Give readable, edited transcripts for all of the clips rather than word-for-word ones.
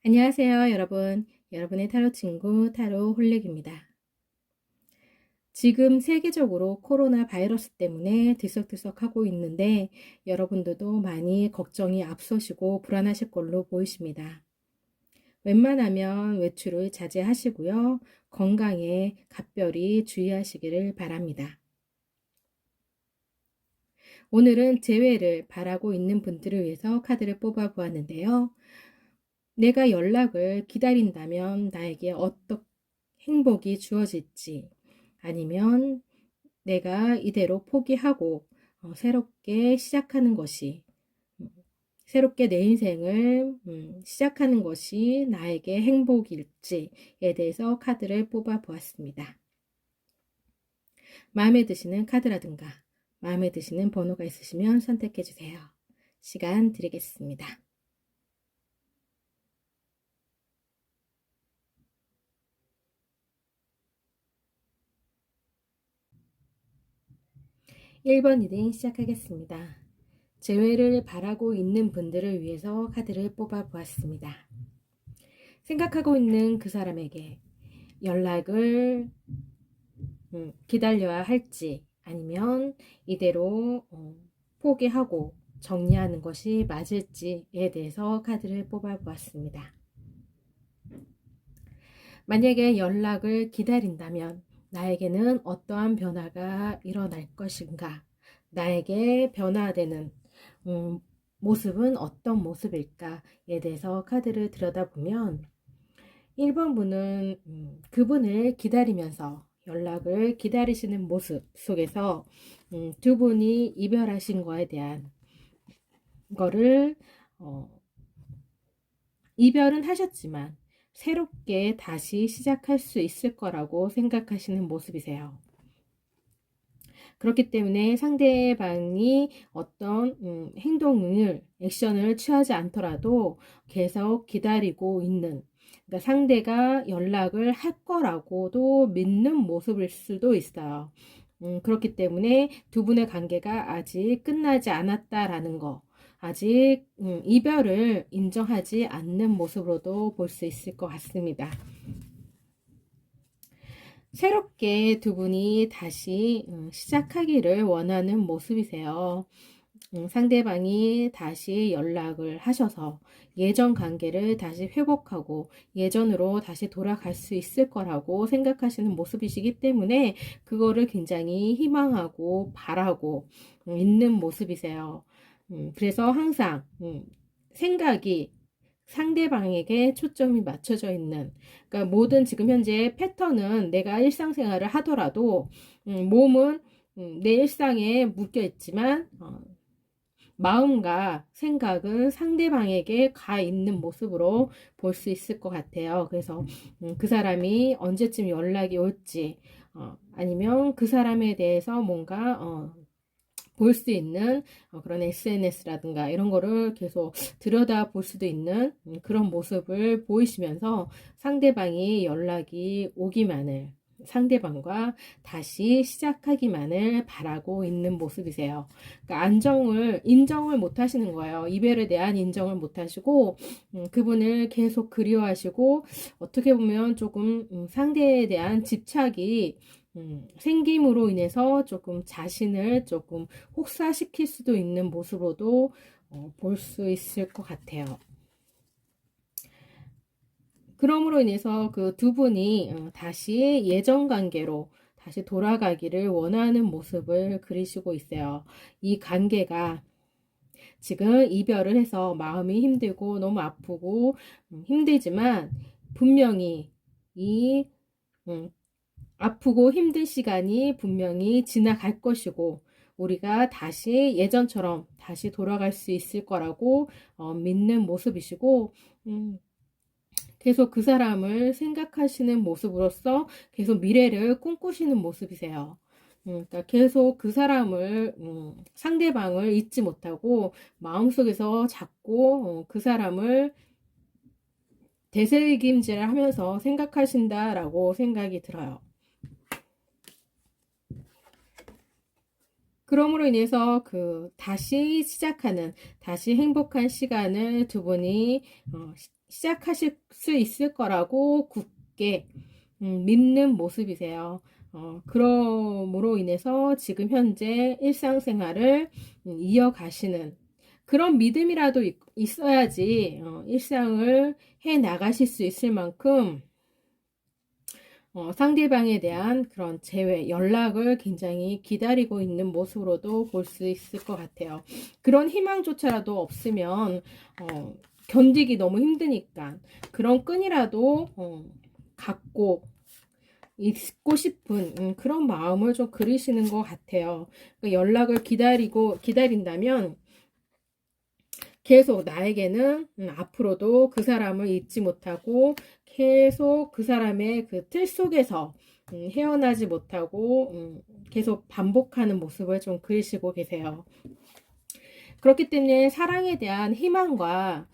안녕하세요, 여러분. 여러분의 타로 친구 타로 홀릭입니다. 지금 세계적으로 코로나 바이러스 때문에 들썩들썩하고 있는데 여러분들도 많이 걱정이 앞서시고 불안하실 걸로 보이십니다. 웬만하면 외출을 자제하시고요. 건강에 각별히 주의하시기를 바랍니다. 오늘은 재회를 바라고 있는 분들을 위해서 카드를 뽑아 보았는데요. 내가 연락을 기다린다면 나에게 어떤 행복이 주어질지, 아니면 내가 이대로 포기하고 새롭게 시작하는 것이, 새롭게 내 인생을 시작하는 것이 나에게 행복일지에 대해서 카드를 뽑아 보았습니다. 마음에 드시는 카드라든가 마음에 드시는 번호가 있으시면 선택해 주세요. 시간 드리겠습니다. 1번 리딩 시작하겠습니다. 재회를 바라고 있는 분들을 위해서 카드를 뽑아 보았습니다. 생각하고 있는 그 사람에게 연락을 기다려야 할지, 아니면 이대로 포기하고 정리하는 것이 맞을지에 대해서 카드를 뽑아 보았습니다. 만약에 연락을 기다린다면 나에게는 어떠한 변화가 일어날 것인가, 나에게 변화되는 모습은 어떤 모습일까에 대해서 카드를 들여다보면 1번 분은 그분을 기다리면서 연락을 기다리시는 모습 속에서 두 분이 이별하신 거에 대한 거를 이별은 하셨지만 새롭게 다시 시작할 수 있을 거라고 생각하시는 모습이세요. 그렇기 때문에 상대방이 어떤 행동을, 액션을 취하지 않더라도 계속 기다리고 있는, 그러니까 상대가 연락을 할 거라고도 믿는 모습일 수도 있어요. 그렇기 때문에 두 분의 관계가 아직 끝나지 않았다라는 거, 아직 이별을 인정하지 않는 모습으로도 볼 수 있을 것 같습니다. 새롭게 두 분이 다시 시작하기를 원하는 모습이세요. 상대방이 다시 연락을 하셔서 예전 관계를 다시 회복하고 예전으로 다시 돌아갈 수 있을 거라고 생각하시는 모습이시기 때문에 그거를 굉장히 희망하고 바라고 있는 모습이세요. 그래서 항상 생각이 상대방에게 초점이 맞춰져 있는, 그러니까 모든 지금 현재 패턴은 내가 일상생활을 하더라도 몸은 내 일상에 묶여 있지만 마음과 생각은 상대방에게 가 있는 모습으로 볼 수 있을 것 같아요. 그래서 그 사람이 언제쯤 연락이 올지, 아니면 그 사람에 대해서 뭔가 볼 수 있는 그런 SNS라든가 이런 거를 계속 들여다 볼 수도 있는 그런 모습을 보이시면서 상대방이 연락이 오기만을, 상대방과 다시 시작하기만을 바라고 있는 모습이세요. 그러니까 인정을 못 하시는 거예요. 이별에 대한 인정을 못 하시고 그분을 계속 그리워하시고, 어떻게 보면 조금 상대에 대한 집착이 생김으로 인해서 조금 자신을 조금 혹사시킬 수도 있는 모습으로도 볼 수 있을 것 같아요. 그러므로 인해서 그 두 분이 다시 예전 관계로 다시 돌아가기를 원하는 모습을 그리시고 있어요. 이 관계가 지금 이별을 해서 마음이 힘들고 너무 아프고 힘들지만 분명히 이 아프고 힘든 시간이 분명히 지나갈 것이고 우리가 다시 예전처럼 다시 돌아갈 수 있을 거라고 믿는 모습이시고, 계속 그 사람을 생각하시는 모습으로서 계속 미래를 꿈꾸시는 모습이세요. 그러니까 계속 그 사람을, 상대방을 잊지 못하고 마음속에서 자꾸 그 사람을 되새김질을 하면서 생각하신다라고 생각이 들어요. 그러므로 인해서 다시 시작하는, 다시 행복한 시간을 두 분이 시작하실 수 있을 거라고 굳게 믿는 모습이세요. 그러므로 인해서 지금 현재 일상생활을 이어가시는 그런 믿음이라도 있어야지 일상을 해 나가실 수 있을 만큼 상대방에 대한 그런 재회, 연락을 굉장히 기다리고 있는 모습으로도 볼 수 있을 것 같아요. 그런 희망조차라도 없으면 견디기 너무 힘드니까 그런 끈이라도 갖고 있고 싶은 그런 마음을 좀 그리시는 것 같아요. 그러니까 연락을 기다린다면 계속 나에게는 앞으로도 그 사람을 잊지 못하고 계속 그 사람의 그 틀 속에서 헤어나지 못하고 계속 반복하는 모습을 좀 그리시고 계세요. 그렇기 때문에 사랑에 대한 희망과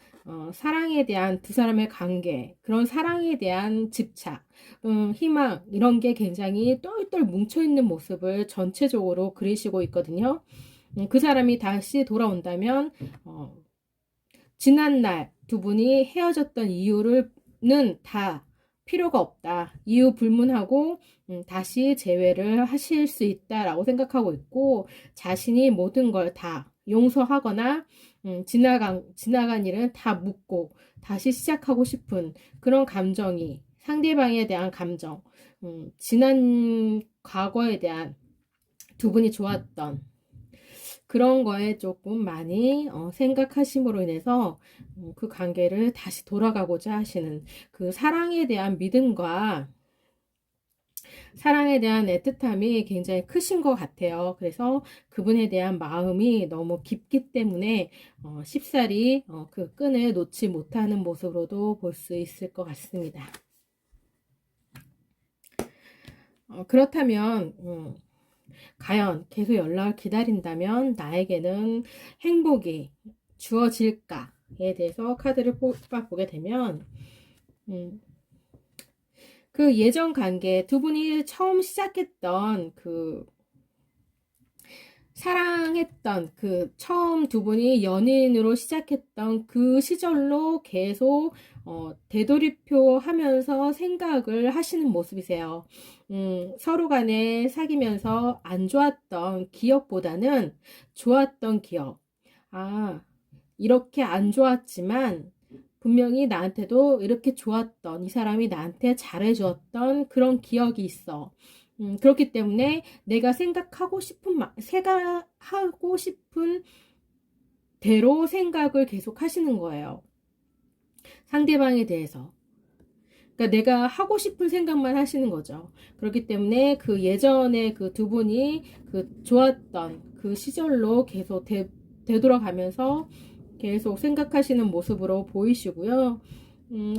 사랑에 대한 두 사람의 관계, 그런 사랑에 대한 집착, 희망 이런 게 굉장히 똘똘 뭉쳐있는 모습을 전체적으로 그리시고 있거든요. 그 사람이 다시 돌아온다면 지난날 두 분이 헤어졌던 이유는 다 필요가 없다. 이유 불문하고 다시 재회를 하실 수 있다라고 생각하고 있고, 자신이 모든 걸 다 용서하거나 지나간 일은 다 묻고 다시 시작하고 싶은 그런 감정이, 상대방에 대한 감정, 지난 과거에 대한 두 분이 좋았던 그런 거에 조금 많이 생각하심으로 인해서 그 관계를 다시 돌아가고자 하시는 그 사랑에 대한 믿음과 사랑에 대한 애틋함이 굉장히 크신 것 같아요. 그래서 그분에 대한 마음이 너무 깊기 때문에 쉽사리 그 끈을 놓지 못하는 모습으로도 볼 수 있을 것 같습니다. 그렇다면 과연 계속 연락을 기다린다면 나에게는 행복이 주어질까에 대해서 카드를 뽑아보게 되면 그 예전 관계 두 분이 처음 시작했던 사랑했던 처음 두 분이 연인으로 시작했던 그 시절로 계속 되돌이표 하면서 생각을 하시는 모습이세요. 서로 간에 사귀면서 안 좋았던 기억보다는 좋았던 기억. 아, 이렇게 안 좋았지만 분명히 나한테도 이렇게 좋았던, 이 사람이 나한테 잘해주었던 그런 기억이 있어. 그렇기 때문에 내가 생각하고 싶은 대로 생각을 계속 하시는 거예요. 상대방에 대해서. 그러니까 내가 하고 싶은 생각만 하시는 거죠. 그렇기 때문에 그 예전에 그 두 분이 좋았던 그 시절로 계속 되돌아가면서 계속 생각하시는 모습으로 보이시고요.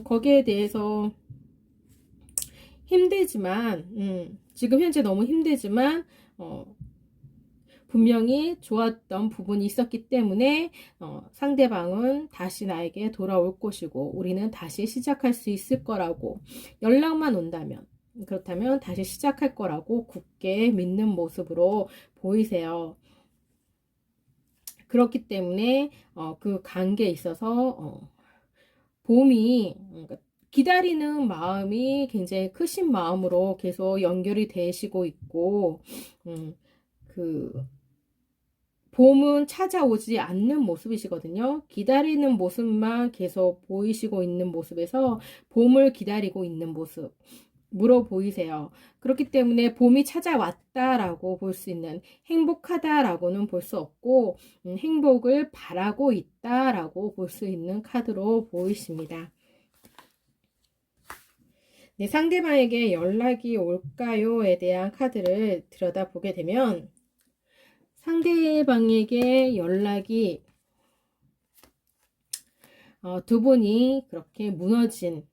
거기에 대해서 힘들지만, 지금 현재 너무 힘들지만, 분명히 좋았던 부분이 있었기 때문에 상대방은 다시 나에게 돌아올 것이고 우리는 다시 시작할 수 있을 거라고, 연락만 온다면, 그렇다면 다시 시작할 거라고 굳게 믿는 모습으로 보이세요. 그렇기 때문에 그 관계에 있어서 봄이 기다리는 마음이 굉장히 크신 마음으로 계속 연결이 되시고 있고, 그 봄은 찾아오지 않는 모습이시거든요. 기다리는 모습만 계속 보이시고 있는 모습에서 봄을 기다리고 있는 모습으로 보이세요. 그렇기 때문에 봄이 찾아왔다라고 볼 수 있는, 행복하다라고는 볼 수 없고 행복을 바라고 있다라고 볼 수 있는 카드로 보이십니다. 네, 상대방에게 연락이 올까요에 대한 카드를 들여다보게 되면 상대방에게 연락이 두 분이 그렇게 무너진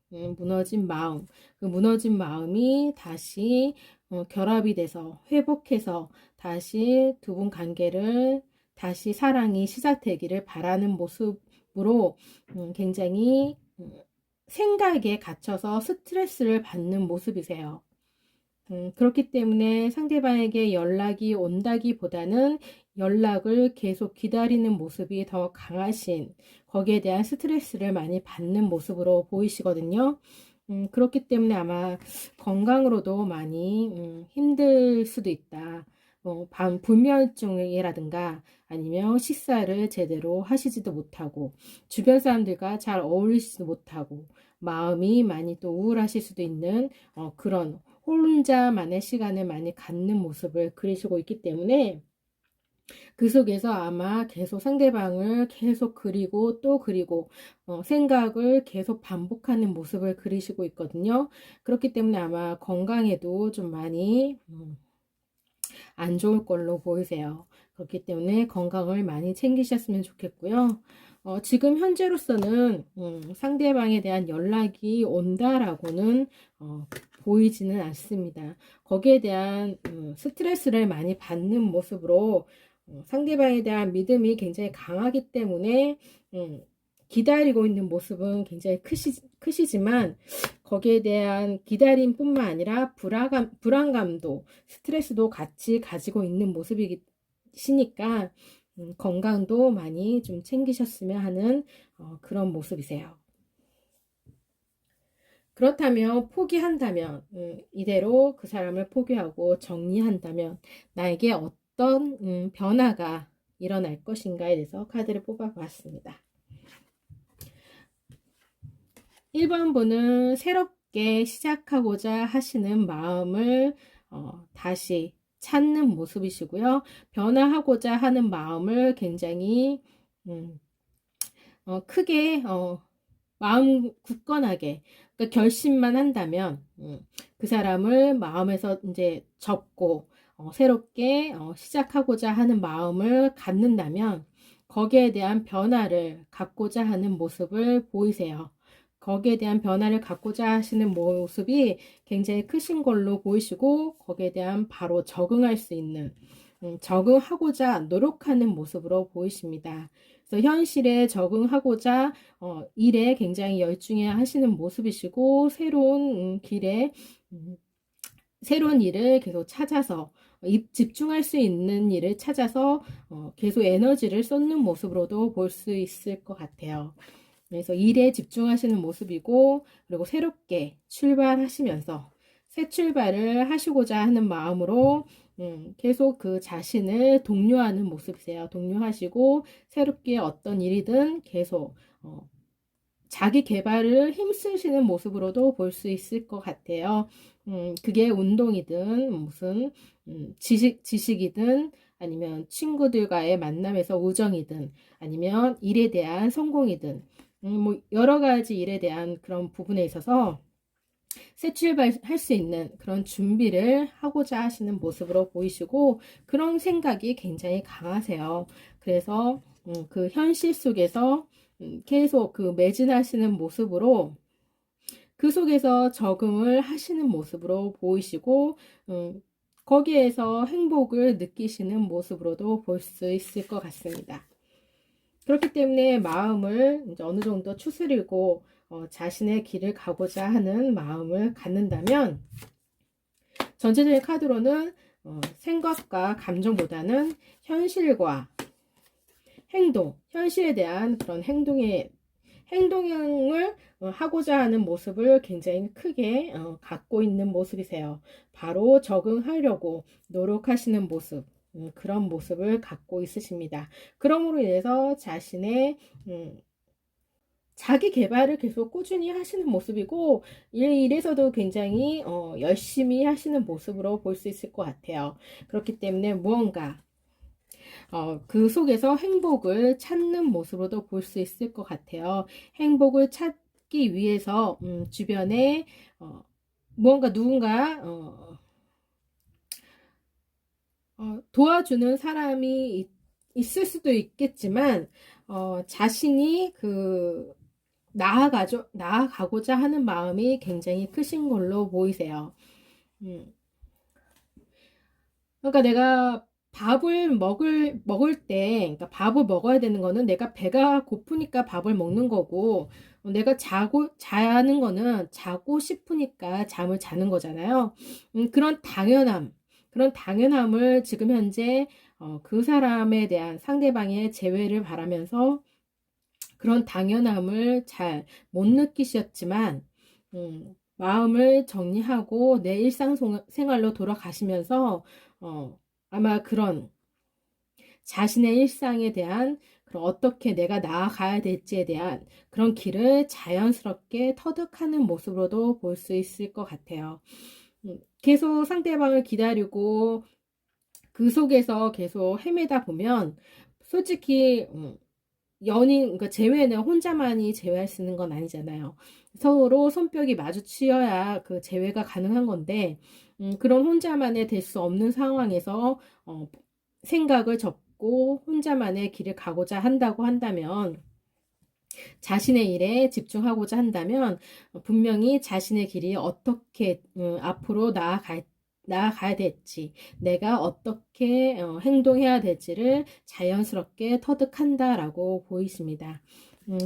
마음, 그 무너진 마음이 다시 결합이 돼서 회복해서 다시 두 분 관계를, 다시 사랑이 시작되기를 바라는 모습으로 굉장히 생각에 갇혀서 스트레스를 받는 모습이세요. 그렇기 때문에 상대방에게 연락이 온다기보다는 연락을 계속 기다리는 모습이 더 강하신, 거기에 대한 스트레스를 많이 받는 모습으로 보이시거든요. 그렇기 때문에 아마 건강으로도 많이 힘들 수도 있다. 불면증이라든가 아니면 식사를 제대로 하시지도 못하고 주변 사람들과 잘 어울리지도 못하고 마음이 많이 또 우울하실 수도 있는 그런 혼자만의 시간을 많이 갖는 모습을 그리시고 있기 때문에 그 속에서 아마 계속 상대방을 계속 그리고 또 그리고 생각을 계속 반복하는 모습을 그리시고 있거든요. 그렇기 때문에 아마 건강에도 좀 많이 안 좋을 걸로 보이세요. 그렇기 때문에 건강을 많이 챙기셨으면 좋겠고요. 지금 현재로서는 상대방에 대한 연락이 온다라고는 보이지는 않습니다. 거기에 대한 스트레스를 많이 받는 모습으로 상대방에 대한 믿음이 굉장히 강하기 때문에 기다리고 있는 모습은 굉장히 크시지만 거기에 대한 기다림뿐만 아니라 불안감도 스트레스도 같이 가지고 있는 모습이시니까 건강도 많이 좀 챙기셨으면 하는 그런 모습이세요. 그렇다면 포기한다면 이대로 그 사람을 포기하고 정리한다면 나에게 어떤 변화가 일어날 것인가에 대해서 카드를 뽑아봤습니다. 1번 분은 새롭게 시작하고자 하시는 마음을 다시 찾는 모습이시고요. 변화하고자 하는 마음을 굉장히 크게 마음 굳건하게 그러니까 결심만 한다면 그 사람을 마음에서 이제 접고 새롭게 시작하고자 하는 마음을 갖는다면 거기에 대한 변화를 갖고자 하는 모습을 보이세요. 거기에 대한 변화를 갖고자 하시는 모습이 굉장히 크신 걸로 보이시고 거기에 대한 바로 적응할 수 있는 적응하고자 노력하는 모습으로 보이십니다. 그래서 현실에 적응하고자 일에 굉장히 열중해 하시는 모습이시고 새로운 길에 새로운 일을 계속 찾아서 집중할 수 있는 일을 찾아서 계속 에너지를 쏟는 모습으로도 볼 수 있을 것 같아요. 그래서 일에 집중하시는 모습이고 그리고 새롭게 출발하시면서 새 출발을 하시고자 하는 마음으로 계속 그 자신을 독려하는 모습이세요. 독려하시고 새롭게 어떤 일이든 계속 자기 개발을 힘쓰시는 모습으로도 볼 수 있을 것 같아요. 그게 운동이든 무슨 지식이든 아니면 친구들과의 만남에서 우정이든 아니면 일에 대한 성공이든 뭐 여러 가지 일에 대한 그런 부분에 있어서 새 출발할 수 있는 그런 준비를 하고자 하시는 모습으로 보이시고 그런 생각이 굉장히 강하세요. 그래서 그 현실 속에서 계속 그 매진하시는 모습으로 그 속에서 적응을 하시는 모습으로 보이시고 거기에서 행복을 느끼시는 모습으로도 볼 수 있을 것 같습니다. 그렇기 때문에 마음을 이제 어느 정도 추스리고 자신의 길을 가고자 하는 마음을 갖는다면 전체적인 카드로는 생각과 감정보다는 현실과 행동, 현실에 대한 그런 행동을 하고자 하는 모습을 굉장히 크게 갖고 있는 모습이세요. 바로 적응하려고 노력하시는 모습, 그런 모습을 갖고 있으십니다. 그러므로 인해서 자신의 자기 개발을 계속 꾸준히 하시는 모습이고 일에서도 굉장히 열심히 하시는 모습으로 볼 수 있을 것 같아요. 그렇기 때문에 무언가 그 속에서 행복을 찾는 모습으로도 볼 수 있을 것 같아요. 행복을 찾기 위해서 주변에 무언가 누군가 도와주는 사람이 있을 수도 있겠지만 자신이 그 나아가고자 하는 마음이 굉장히 크신 걸로 보이세요. 그러니까 내가 밥을 먹을 때, 그러니까 밥을 먹어야 되는 거는 내가 배가 고프니까 밥을 먹는 거고, 내가 자는 거는 자고 싶으니까 잠을 자는 거잖아요. 그런 당연함을 지금 현재 그 사람에 대한 상대방의 재회를 바라면서 그런 당연함을 잘 못 느끼셨지만, 마음을 정리하고 내 일상생활로 돌아가시면서, 아마 그런 자신의 일상에 대한 그런 어떻게 내가 나아가야 될지에 대한 그런 길을 자연스럽게 터득하는 모습으로도 볼 수 있을 것 같아요. 계속 상대방을 기다리고 그 속에서 계속 헤매다 보면 솔직히 그러니까 재회는 혼자만이 재회할 수 있는 건 아니잖아요. 서로 손뼉이 마주치어야 그 재회가 가능한 건데, 그런 혼자만의 될 수 없는 상황에서 생각을 접고 혼자만의 길을 가고자 한다고 한다면, 자신의 일에 집중하고자 한다면 분명히 자신의 길이 어떻게 앞으로 나아가야 될지, 내가 어떻게 행동해야 될지를 자연스럽게 터득한다라고 보이십니다.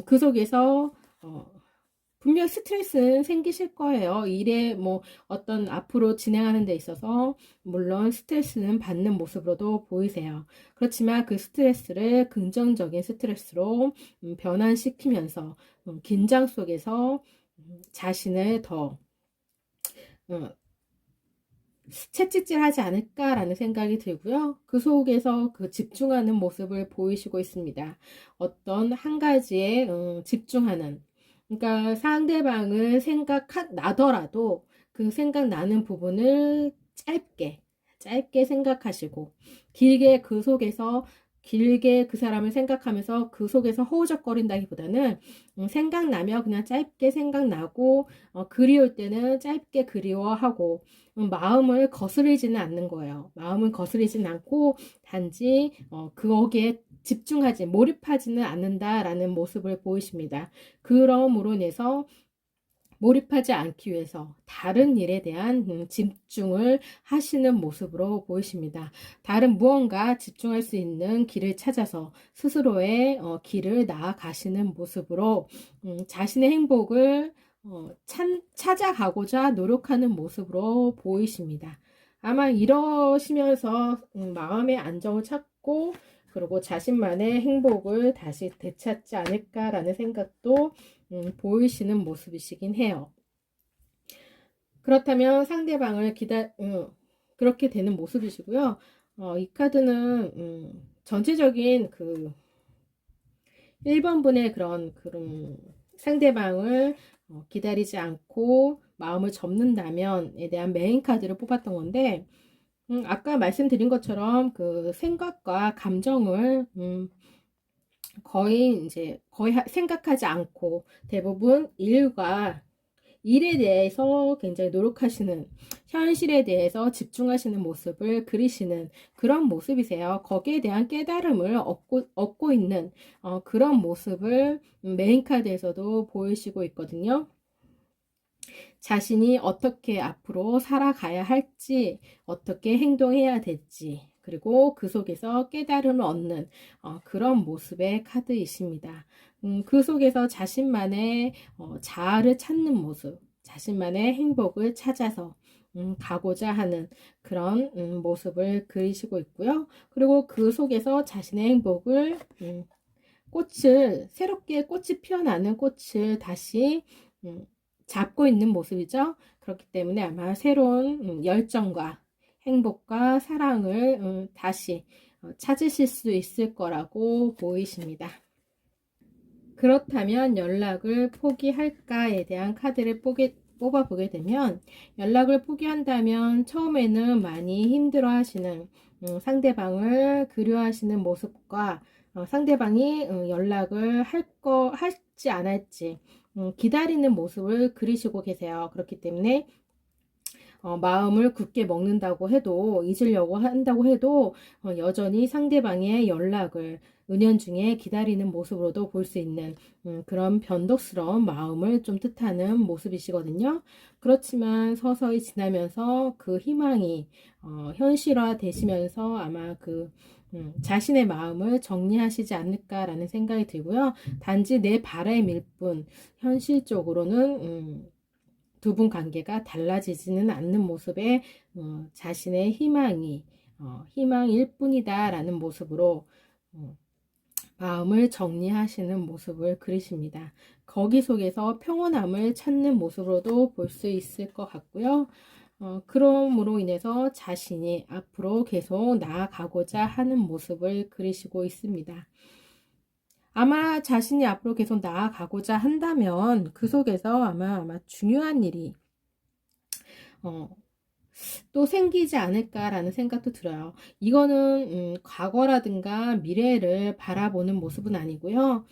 그 속에서 분명 스트레스는 생기실 거예요. 일에 뭐 어떤 앞으로 진행하는 데 있어서 물론 스트레스는 받는 모습으로도 보이세요. 그렇지만 그 스트레스를 긍정적인 스트레스로 변환시키면서 긴장 속에서 자신을 더 채찍질하지 않을까라는 생각이 들고요. 그 속에서 그 집중하는 모습을 보이시고 있습니다. 어떤 한 가지에 집중하는, 그러니까 상대방을 생각나더라도 그 생각나는 부분을 짧게 생각하시고 길게 그 사람을 생각하면서 그 속에서 허우적거린다기보다는 생각나면 그냥 짧게 생각나고 그리울 때는 짧게 그리워하고 마음을 거스르지는 않는 거예요. 마음을 거스르지는 않고 단지 거기에 몰입하지는 않는다라는 모습을 보이십니다. 그러므로 인해서 몰입하지 않기 위해서 다른 일에 대한 집중을 하시는 모습으로 보이십니다. 다른 무언가 집중할 수 있는 길을 찾아서 스스로의 길을 나아가시는 모습으로 자신의 행복을 찾아가고자 노력하는 모습으로 보이십니다. 아마 이러시면서 마음의 안정을 찾고 그리고 자신만의 행복을 다시 되찾지 않을까라는 생각도 보이시는 모습이시긴 해요. 그렇다면 상대방을 그렇게 되는 모습이시고요. 이 카드는 전체적인 그 1번분의 그런 상대방을 기다리지 않고 마음을 접는다면에 대한 메인 카드를 뽑았던 건데, 아까 말씀드린 것처럼 그 생각과 감정을 거의 생각하지 않고 대부분 일에 대해서 굉장히 노력하시는, 현실에 대해서 집중하시는 모습을 그리시는 그런 모습이세요. 거기에 대한 깨달음을 얻고 있는 그런 모습을 메인 카드에서도 보이시고 있거든요. 자신이 어떻게 앞으로 살아가야 할지, 어떻게 행동해야 될지, 그리고 그 속에서 깨달음을 얻는 그런 모습의 카드이십니다. 그 속에서 자신만의 자아를 찾는 모습, 자신만의 행복을 찾아서 가고자 하는 그런 모습을 그리시고 있고요. 그리고 그 속에서 자신의 행복을 새롭게 꽃이 피어나는 꽃을 다시 잡고 있는 모습이죠. 그렇기 때문에 아마 새로운 열정과 행복과 사랑을 다시 찾으실 수 있을 거라고 보이십니다. 그렇다면 연락을 포기할까에 대한 카드를 뽑아보게 되면, 연락을 포기한다면 처음에는 많이 힘들어 하시는 상대방을 그리워하시는 모습과 상대방이 연락을 할지 안 할지 기다리는 모습을 그리시고 계세요. 그렇기 때문에 마음을 굳게 먹는다고 해도, 잊으려고 한다고 해도 여전히 상대방의 연락을 은연중에 기다리는 모습으로도 볼 수 있는 그런 변덕스러운 마음을 좀 뜻하는 모습이시거든요. 그렇지만 서서히 지나면서 그 희망이 현실화 되시면서 아마 그 자신의 마음을 정리하시지 않을까라는 생각이 들고요. 단지 내 바람일 뿐 현실적으로는 두 분 관계가 달라지지는 않는 모습에 자신의 희망일 뿐이다라는 모습으로 마음을 정리하시는 모습을 그리십니다. 거기 속에서 평온함을 찾는 모습으로도 볼 수 있을 것 같고요. 그럼으로 인해서 자신이 앞으로 계속 나아가고자 하는 모습을 그리시고 있습니다. 아마 자신이 앞으로 계속 나아가고자 한다면 그 속에서 아마 중요한 일이 또 생기지 않을까라는 생각도 들어요. 이거는 과거라든가 미래를 바라보는 모습은 아니고요.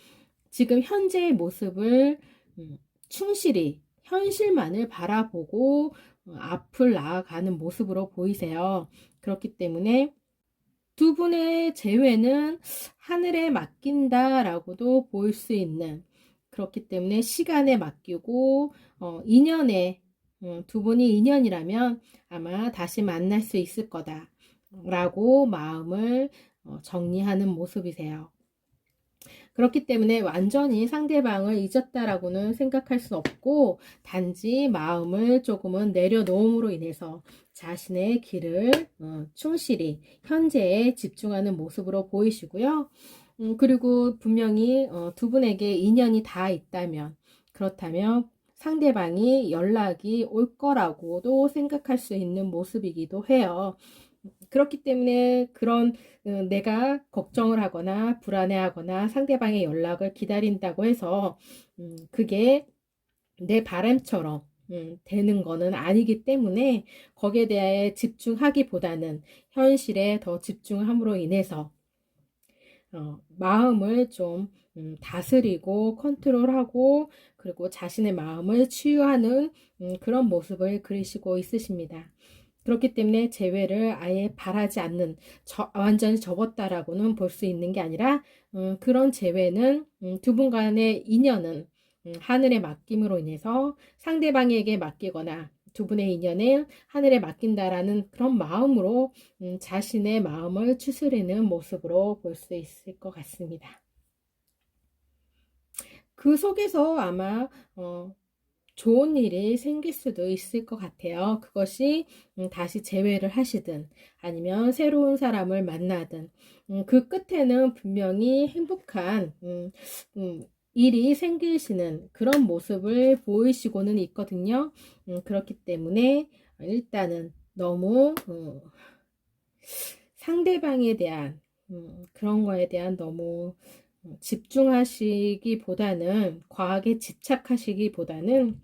지금 현재의 모습을 충실히 현실만을 바라보고 앞을 나아가는 모습으로 보이세요. 그렇기 때문에 두 분의 재회는 하늘에 맡긴다라고도 볼 수 있는, 그렇기 때문에 시간에 맡기고 인연에 두 분이 인연이라면 아마 다시 만날 수 있을 거다 라고 마음을 정리하는 모습이세요. 그렇기 때문에 완전히 상대방을 잊었다라고는 생각할 수 없고, 단지 마음을 조금은 내려놓음으로 인해서 자신의 길을 충실히 현재에 집중하는 모습으로 보이시고요. 그리고 분명히 두 분에게 인연이 다 있다면, 그렇다면 상대방이 연락이 올 거라고도 생각할 수 있는 모습이기도 해요. 그렇기 때문에 그런 내가 걱정을 하거나 불안해하거나 상대방의 연락을 기다린다고 해서 그게 내 바람처럼 되는 거는 아니기 때문에 거기에 대해 집중하기보다는 현실에 더 집중함으로 인해서 마음을 좀 다스리고 컨트롤하고, 그리고 자신의 마음을 치유하는 그런 모습을 그리시고 있으십니다. 그렇기 때문에 재회를 아예 바라지 않는, 완전히 접었다라고는 볼 수 있는 게 아니라 그런 재회는 두 분 간의 인연은 하늘에 맡김으로 인해서 상대방에게 맡기거나 두 분의 인연을 하늘에 맡긴다라는 그런 마음으로 자신의 마음을 추스리는 모습으로 볼 수 있을 것 같습니다. 그 속에서 아마 좋은 일이 생길 수도 있을 것 같아요. 그것이 다시 재회를 하시든 아니면 새로운 사람을 만나든 그 끝에는 분명히 행복한 일이 생기시는 그런 모습을 보이시고는 있거든요. 그렇기 때문에 일단은 너무 상대방에 대한 그런 거에 대한 너무 집중하시기보다는, 과하게 집착하시기보다는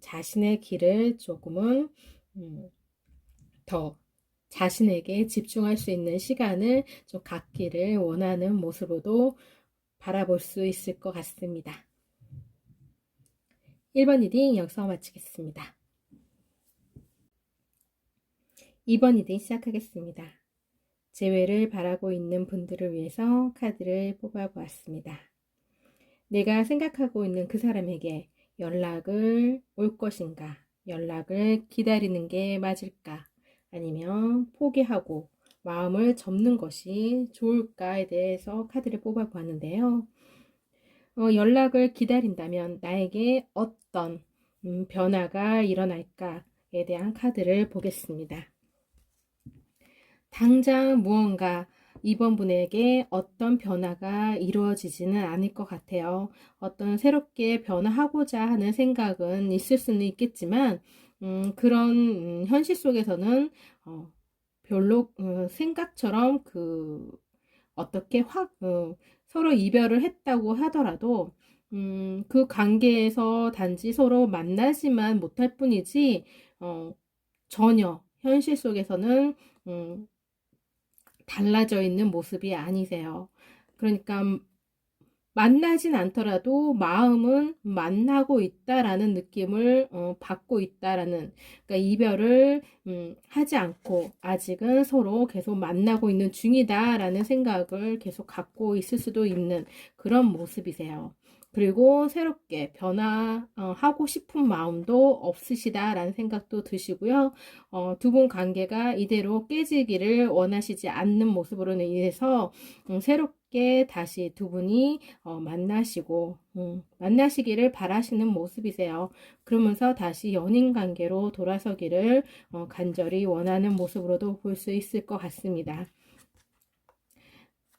자신의 길을 조금은 더 자신에게 집중할 수 있는 시간을 좀 갖기를 원하는 모습으로도 바라볼 수 있을 것 같습니다. 1번 리딩 여기서 마치겠습니다. 2번 리딩 시작하겠습니다. 재회를 바라고 있는 분들을 위해서 카드를 뽑아보았습니다. 내가 생각하고 있는 그 사람에게 연락을 올 것인가? 연락을 기다리는 게 맞을까? 아니면 포기하고 마음을 접는 것이 좋을까에 대해서 카드를 뽑아보았는데요. 연락을 기다린다면 나에게 어떤 변화가 일어날까에 대한 카드를 보겠습니다. 당장 무언가 이번 분에게 어떤 변화가 이루어지지는 않을 것 같아요. 어떤 새롭게 변화하고자 하는 생각은 있을 수는 있겠지만 그런 현실 속에서는 별로 생각처럼 어떻게 서로 이별을 했다고 하더라도 그 관계에서 단지 서로 만나지만 못할 뿐이지 전혀 현실 속에서는 달라져 있는 모습이 아니세요. 그러니까 만나진 않더라도 마음은 만나고 있다라는 느낌을 받고 있다라는, 그러니까 이별을 하지 않고 아직은 서로 계속 만나고 있는 중이다라는 생각을 계속 갖고 있을 수도 있는 그런 모습이세요. 그리고 새롭게 변화하고 싶은 마음도 없으시다라는 생각도 드시고요. 두 분 관계가 이대로 깨지기를 원하시지 않는 모습으로 인해서 새롭게 다시 두 분이 만나시고 만나시기를 바라시는 모습이세요. 그러면서 다시 연인 관계로 돌아서기를 간절히 원하는 모습으로도 볼 수 있을 것 같습니다.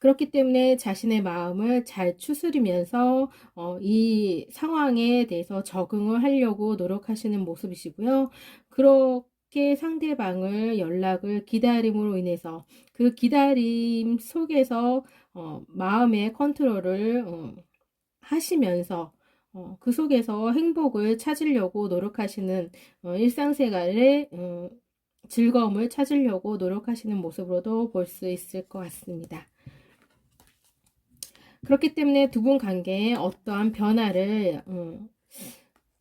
그렇기 때문에 자신의 마음을 잘 추스리면서 이 상황에 대해서 적응을 하려고 노력하시는 모습이시고요. 그렇게 상대방을 연락을 기다림으로 인해서 그 기다림 속에서 마음의 컨트롤을 하시면서 그 속에서 행복을 찾으려고 노력하시는 일상생활의 즐거움을 찾으려고 노력하시는 모습으로도 볼 수 있을 것 같습니다. 그렇기 때문에 두 분 관계에 어떠한 변화를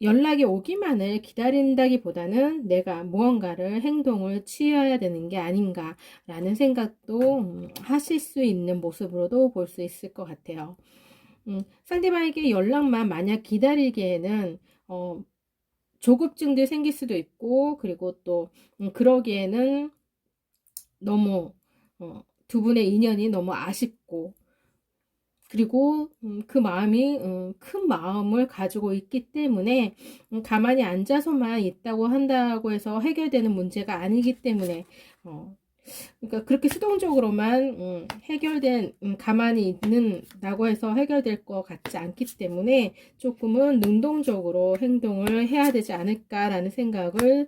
연락이 오기만을 기다린다기보다는 내가 무언가를 행동을 취해야 되는 게 아닌가라는 생각도 하실 수 있는 모습으로도 볼 수 있을 것 같아요. 상대방에게 연락만 만약 기다리기에는 조급증도 생길 수도 있고, 그리고 또 그러기에는 너무 두 분의 인연이 너무 아쉽고, 그리고 그 마음이 큰 마음을 가지고 있기 때문에 가만히 앉아서만 있다고 한다고 해서 해결되는 문제가 아니기 때문에 그러니까 그렇게 수동적으로만 해결된 가만히 있는다고 해서 해결될 것 같지 않기 때문에 조금은 능동적으로 행동을 해야 되지 않을까라는 생각을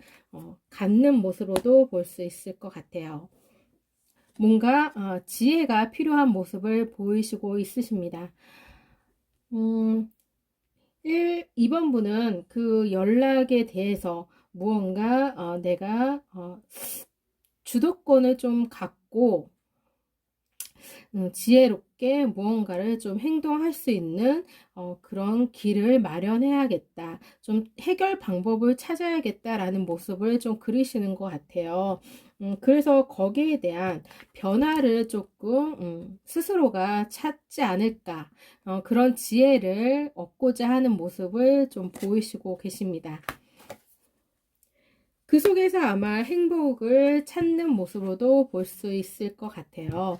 갖는 모습으로도 볼 수 있을 것 같아요. 뭔가 지혜가 필요한 모습을 보이시고 있으십니다. 2번 분은 그 연락에 대해서 무언가 내가 주도권을 좀 갖고 지혜롭게 무언가를 좀 행동할 수 있는 그런 길을 마련해야겠다. 좀 해결 방법을 찾아야겠다라는 모습을 좀 그리시는 것 같아요. 그래서 거기에 대한 변화를 조금 스스로가 찾지 않을까. 그런 지혜를 얻고자 하는 모습을 좀 보이시고 계십니다. 그 속에서 아마 행복을 찾는 모습으로도 볼 수 있을 것 같아요.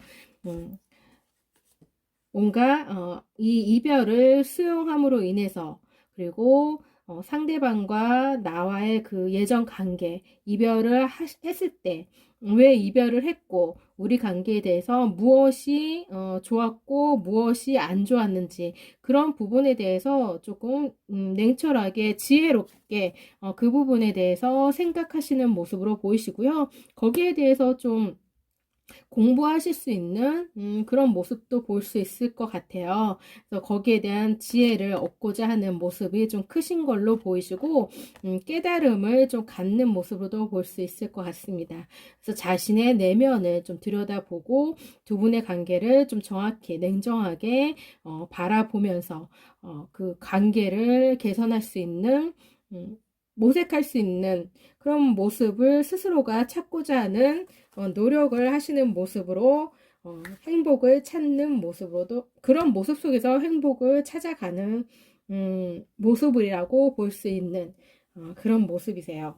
뭔가 이 이별을 수용함으로 인해서, 그리고 상대방과 나와의 그 예전 관계, 이별을 했을 때 왜 이별을 했고 우리 관계에 대해서 무엇이 좋았고 무엇이 안 좋았는지, 그런 부분에 대해서 조금 냉철하게 지혜롭게 그 부분에 대해서 생각하시는 모습으로 보이시고요. 거기에 대해서 좀 공부하실 수 있는 그런 모습도 볼 수 있을 것 같아요. 그래서 거기에 대한 지혜를 얻고자 하는 모습이 좀 크신 걸로 보이시고 깨달음을 좀 갖는 모습으로도 볼 수 있을 것 같습니다. 그래서 자신의 내면을 좀 들여다보고 두 분의 관계를 좀 정확히 냉정하게 바라보면서 그 관계를 개선할 수 있는 모색할 수 있는 그런 모습을 스스로가 찾고자 하는 노력을 하시는 모습으로 행복을 찾는 모습으로도, 그런 모습 속에서 행복을 찾아가는 모습이라고 볼 수 있는 그런 모습이세요.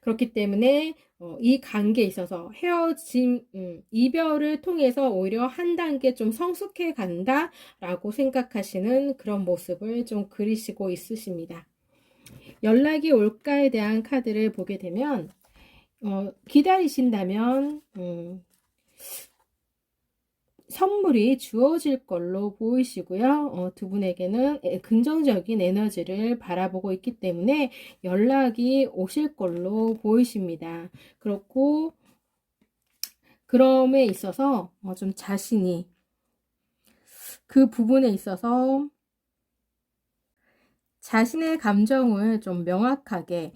그렇기 때문에 이 관계에 있어서 헤어짐, 이별을 통해서 오히려 한 단계 좀 성숙해 간다라고 생각하시는 그런 모습을 좀 그리시고 있으십니다. 연락이 올까에 대한 카드를 보게 되면 기다리신다면 선물이 주어질 걸로 보이시고요. 두 분에게는 긍정적인 에너지를 바라보고 있기 때문에 연락이 오실 걸로 보이십니다. 그렇고 그럼에 있어서 좀 자신이 그 부분에 있어서 자신의 감정을 좀 명확하게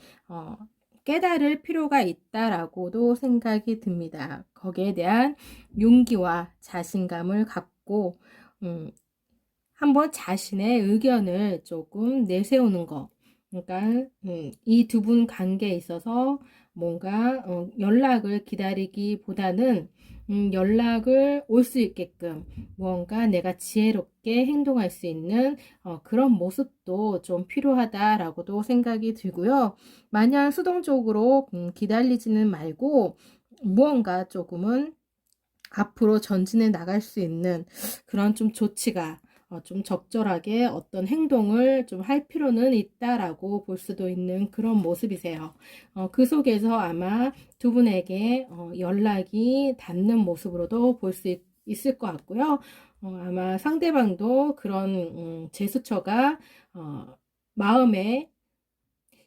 깨달을 필요가 있다라고도 생각이 듭니다. 거기에 대한 용기와 자신감을 갖고 한번 자신의 의견을 조금 내세우는 거. 그러니까 이 두 분 관계에 있어서 뭔가 연락을 기다리기보다는 연락을 올 수 있게끔 무언가 내가 지혜롭게 행동할 수 있는 그런 모습도 좀 필요하다라고도 생각이 들고요. 마냥 수동적으로 기다리지는 말고 무언가 조금은 앞으로 전진해 나갈 수 있는 그런 좀 조치가 좀 적절하게 어떤 행동을 좀 할 필요는 있다라고 볼 수도 있는 그런 모습이세요. 그 속에서 아마 두 분에게 연락이 닿는 모습으로도 볼 수 있을 것 같고요. 아마 상대방도 그런 제스처가 마음에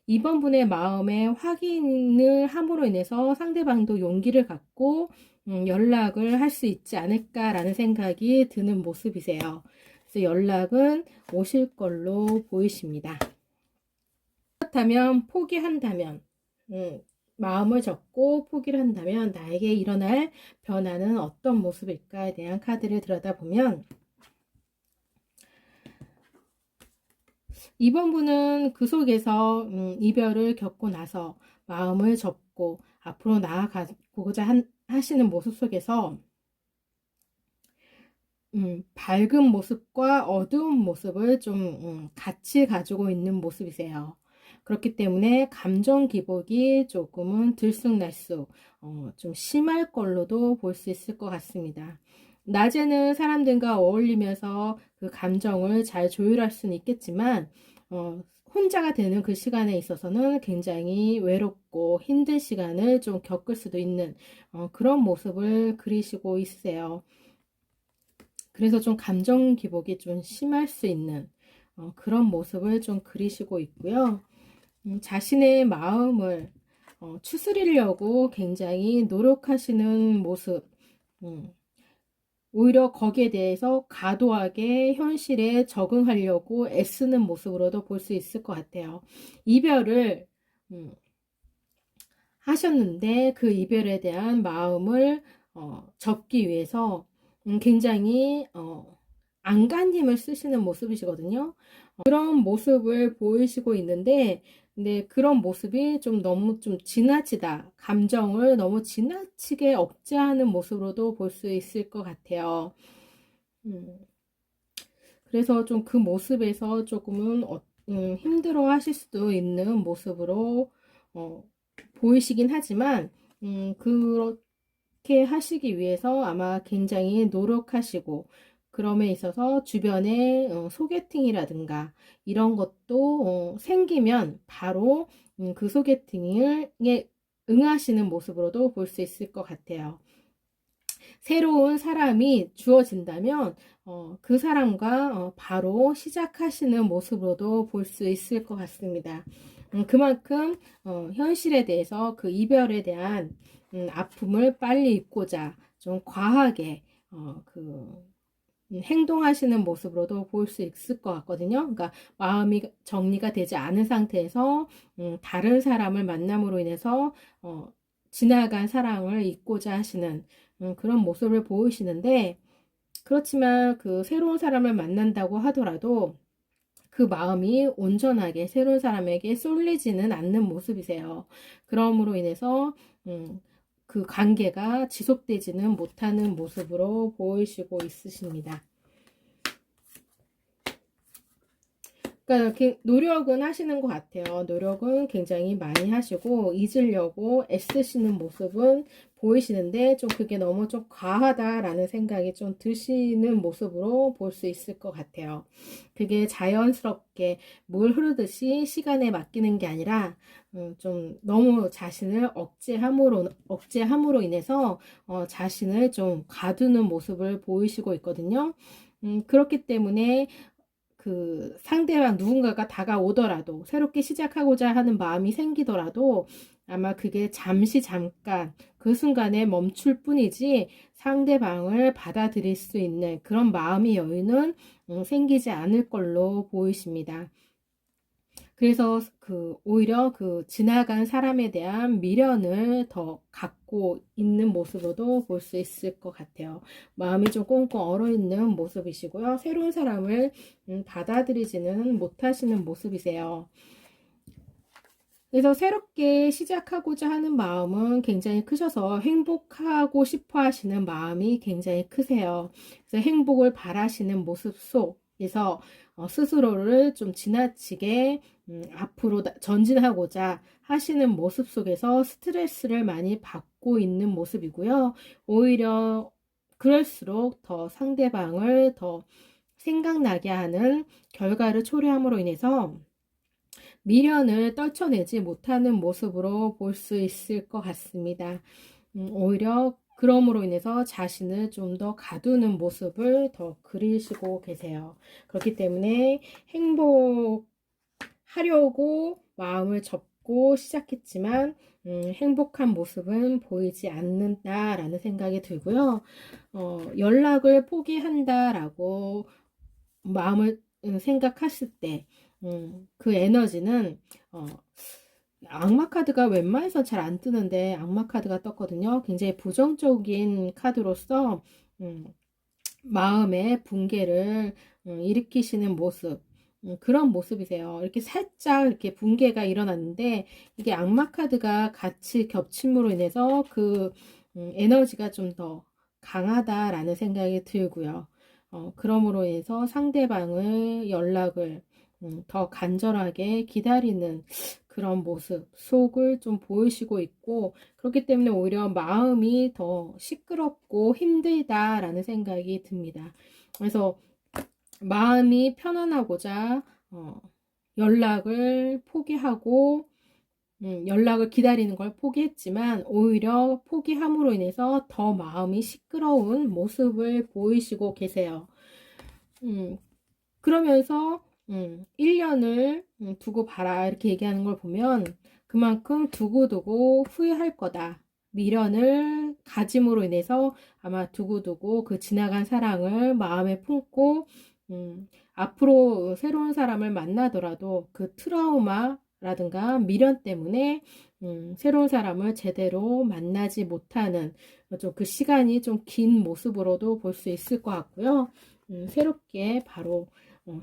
이번 분의 마음에 확인을 함으로 인해서 상대방도 용기를 갖고 연락을 할 수 있지 않을까라는 생각이 드는 모습이세요. 그래서 연락은 오실 걸로 보이십니다. 그렇다면 포기한다면, 마음을 접고 포기를 한다면 나에게 일어날 변화는 어떤 모습일까에 대한 카드를 들여다보면 이번 분은 그 속에서 이별을 겪고 나서 마음을 접고 앞으로 나아가고자 하시는 모습 속에서 밝은 모습과 어두운 모습을 좀 같이 가지고 있는 모습이세요. 그렇기 때문에 감정 기복이 조금은 들쑥날쑥 좀 심할 걸로도 볼 수 있을 것 같습니다. 낮에는 사람들과 어울리면서 그 감정을 잘 조율할 수는 있겠지만 혼자가 되는 그 시간에 있어서는 굉장히 외롭고 힘든 시간을 좀 겪을 수도 있는 그런 모습을 그리시고 있으세요. 그래서 좀 감정 기복이 좀 심할 수 있는 그런 모습을 좀 그리시고 있고요. 자신의 마음을 추스리려고 굉장히 노력하시는 모습, 오히려 거기에 대해서 과도하게 현실에 적응하려고 애쓰는 모습으로도 볼 수 있을 것 같아요. 이별을 하셨는데 그 이별에 대한 마음을 접기 위해서 굉장히 안간힘을 쓰시는 모습이시거든요. 그런 모습을 보이시고 있는데 근데 그런 모습이 좀 너무 좀 지나치다. 감정을 너무 지나치게 억제하는 모습으로도 볼 수 있을 것 같아요. 그래서 좀 그 모습에서 조금은 힘들어 하실 수도 있는 모습으로 보이시긴 하지만 그렇게 하시기 위해서 아마 굉장히 노력하시고 그럼에 있어서 주변에 소개팅이라든가 이런 것도 생기면 바로 그 소개팅에 응하시는 모습으로도 볼 수 있을 것 같아요. 새로운 사람이 주어진다면 그 사람과 바로 시작하시는 모습으로도 볼 수 있을 것 같습니다. 그만큼 현실에 대해서 그 이별에 대한 아픔을 빨리 잊고자 좀 과하게 행동하시는 모습으로도 볼 수 있을 것 같거든요. 그러니까 마음이 정리가 되지 않은 상태에서 다른 사람을 만남으로 인해서 지나간 사랑을 잊고자 하시는 그런 모습을 보이시는데 그렇지만 그 새로운 사람을 만난다고 하더라도 그 마음이 온전하게 새로운 사람에게 쏠리지는 않는 모습이세요. 그러므로 인해서 그 관계가 지속되지는 못하는 모습으로 보이시고 있으십니다. 그러니까 노력은 하시는 것 같아요. 노력은 굉장히 많이 하시고 잊으려고 애쓰시는 모습은 보이시는데 좀 그게 너무 좀 과하다라는 생각이 좀 드시는 모습으로 볼 수 있을 것 같아요. 그게 자연스럽게 물 흐르듯이 시간에 맡기는 게 아니라 좀 너무 자신을 억제함으로 인해서 자신을 좀 가두는 모습을 보이시고 있거든요. 그렇기 때문에 그 상대방 누군가가 다가오더라도 새롭게 시작하고자 하는 마음이 생기더라도 아마 그게 잠깐 그 순간에 멈출 뿐이지 상대방을 받아들일 수 있는 그런 마음의 여유는 생기지 않을 걸로 보이십니다. 그래서 오히려 그 지나간 사람에 대한 미련을 더 갖고 있는 모습으로도 볼 수 있을 것 같아요. 마음이 좀 꽁꽁 얼어 있는 모습이시고요. 새로운 사람을 받아들이지는 못하시는 모습이세요. 그래서 새롭게 시작하고자 하는 마음은 굉장히 크셔서 행복하고 싶어 하시는 마음이 굉장히 크세요. 그래서 행복을 바라시는 모습 속에서 스스로를 좀 지나치게 앞으로 전진하고자 하시는 모습 속에서 스트레스를 많이 받고 있는 모습이고요. 오히려 그럴수록 더 상대방을 더 생각나게 하는 결과를 초래함으로 인해서 미련을 떨쳐내지 못하는 모습으로 볼 수 있을 것 같습니다. 오히려 그럼으로 인해서 자신을 좀 더 가두는 모습을 더 그리시고 계세요. 그렇기 때문에 행복하려고 마음을 접고 시작했지만 행복한 모습은 보이지 않는다라는 생각이 들고요. 연락을 포기한다라고 마음을 생각하실 때 그 에너지는 악마 카드가 웬만해서 잘 안 뜨는데 악마 카드가 떴거든요. 굉장히 부정적인 카드로서 마음의 붕괴를 일으키시는 모습, 그런 모습이세요. 이렇게 살짝 이렇게 붕괴가 일어났는데 이게 악마 카드가 같이 겹침으로 인해서 그 에너지가 좀 더 강하다라는 생각이 들고요. 그러므로 인해서 상대방의 연락을 더 간절하게 기다리는 그런 모습 속을 좀 보이시고 있고, 그렇기 때문에 오히려 마음이 더 시끄럽고 힘들다라는 생각이 듭니다. 그래서 마음이 편안하고자 연락을 포기하고 연락을 기다리는 걸 포기했지만 오히려 포기함으로 인해서 더 마음이 시끄러운 모습을 보이시고 계세요. 그러면서 1년을 두고 봐라 이렇게 얘기하는 걸 보면 그만큼 두고두고 후회할 거다. 미련을 가짐으로 인해서 아마 두고두고 그 지나간 사랑을 마음에 품고 앞으로 새로운 사람을 만나더라도 그 트라우마라든가 미련 때문에 새로운 사람을 제대로 만나지 못하는 좀 그 시간이 좀 긴 모습으로도 볼 수 있을 것 같고요. 새롭게 바로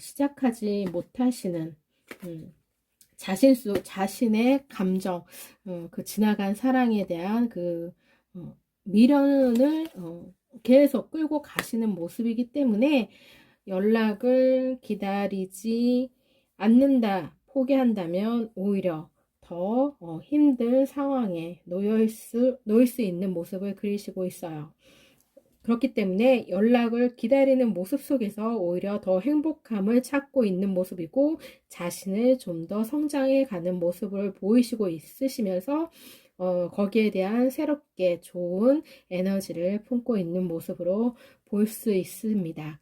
시작하지 못하시는 자신의 감정, 그 지나간 사랑에 대한 그 미련을 계속 끌고 가시는 모습이기 때문에 연락을 기다리지 않는다, 포기한다면 오히려 더 힘든 상황에 놓일 수 있는 모습을 그리시고 있어요. 그렇기 때문에 연락을 기다리는 모습 속에서 오히려 더 행복함을 찾고 있는 모습이고 자신을 좀 더 성장해 가는 모습을 보이시고 있으시면서 거기에 대한 새롭게 좋은 에너지를 품고 있는 모습으로 볼 수 있습니다.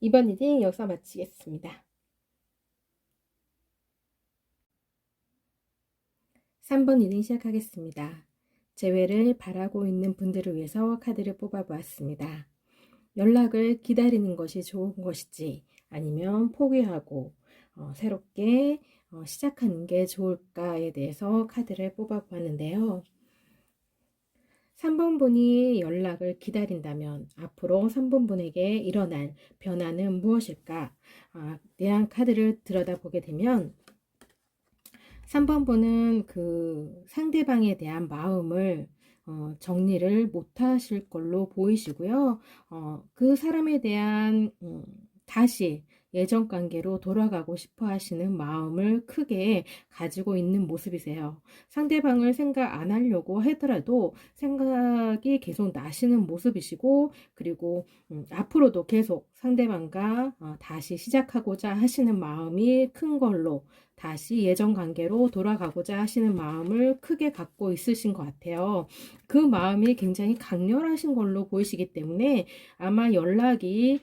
이번 리딩 여기서 마치겠습니다. 3번 리딩 시작하겠습니다. 재회를 바라고 있는 분들을 위해서 카드를 뽑아보았습니다. 연락을 기다리는 것이 좋은 것인지 아니면 포기하고 새롭게 시작하는 게 좋을까에 대해서 카드를 뽑아보았는데요. 3번 분이 연락을 기다린다면 앞으로 3번 분에게 일어날 변화는 무엇일까? 대한 카드를 들여다보게 되면 3번 분은 그 상대방에 대한 마음을 정리를 못 하실 걸로 보이시고요. 그 사람에 대한 다시 예전 관계로 돌아가고 싶어 하시는 마음을 크게 가지고 있는 모습이세요. 상대방을 생각 안 하려고 하더라도 생각이 계속 나시는 모습이시고, 그리고 앞으로도 계속 상대방과 다시 시작하고자 하시는 마음이 큰 걸로 다시 예전 관계로 돌아가고자 하시는 마음을 크게 갖고 있으신 것 같아요. 그 마음이 굉장히 강렬하신 걸로 보이시기 때문에 아마 연락이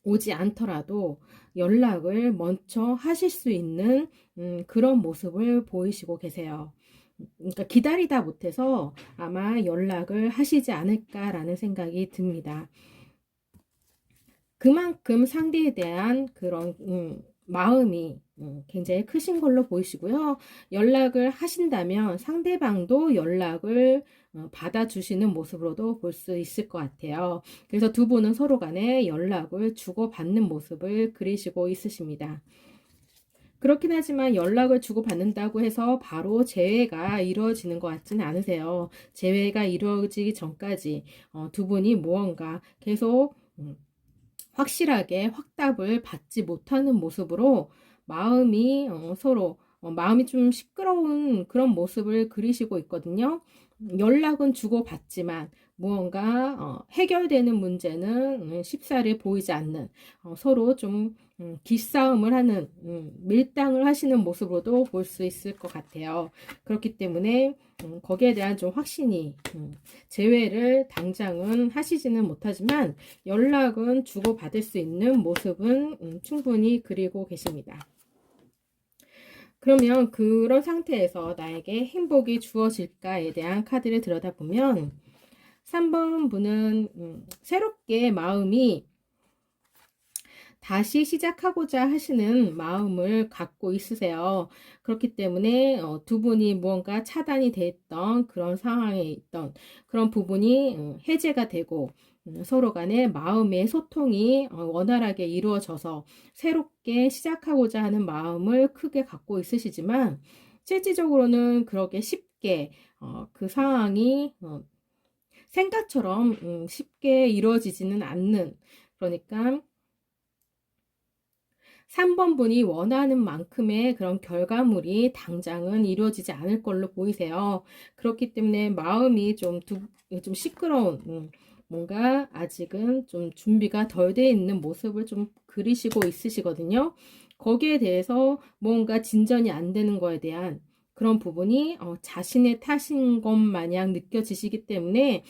오지 않더라도 연락을 먼저 하실 수 있는 그런 모습을 보이시고 계세요. 그러니까 기다리다 못해서 아마 연락을 하시지 않을까라는 생각이 듭니다. 그만큼 상대에 대한 그런 마음이 굉장히 크신 걸로 보이시고요. 연락을 하신다면 상대방도 연락을 받아주시는 모습으로도 볼 수 있을 것 같아요. 그래서 두 분은 서로 간에 연락을 주고받는 모습을 그리시고 있으십니다. 그렇긴 하지만 연락을 주고받는다고 해서 바로 재회가 이루어지는 것 같지는 않으세요. 재회가 이루어지기 전까지 두 분이 무언가 계속 확실하게 확답을 받지 못하는 모습으로 마음이 서로 마음이 좀 시끄러운 그런 모습을 그리시고 있거든요. 연락은 주고받지만 무언가 해결되는 문제는 쉽사리 보이지 않는 서로 좀 기싸움을 하는 밀당을 하시는 모습으로도 볼 수 있을 것 같아요. 그렇기 때문에 거기에 대한 좀 확신이 재회를 당장은 하시지는 못하지만 연락은 주고받을 수 있는 모습은 충분히 그리고 계십니다. 그러면 그런 상태에서 나에게 행복이 주어질까에 대한 카드를 들여다보면 3번 분은 새롭게 마음이 다시 시작하고자 하시는 마음을 갖고 있으세요. 그렇기 때문에 두 분이 무언가 차단이 됐던 그런 상황에 있던 그런 부분이 해제가 되고 서로 간의 마음의 소통이 원활하게 이루어져서 새롭게 시작하고자 하는 마음을 크게 갖고 있으시지만 실질적으로는 그렇게 쉽게 그 상황이 생각처럼 쉽게 이루어지지는 않는, 그러니까 3번 분이 원하는 만큼의 그런 결과물이 당장은 이루어지지 않을 걸로 보이세요. 그렇기 때문에 마음이 좀 시끄러운, 뭔가 아직은 좀 준비가 덜 돼 있는 모습을 좀 그리시고 있으시거든요. 거기에 대해서 뭔가 진전이 안 되는 거에 대한 그런 부분이 자신의 탓인 것 마냥 느껴지시기 때문에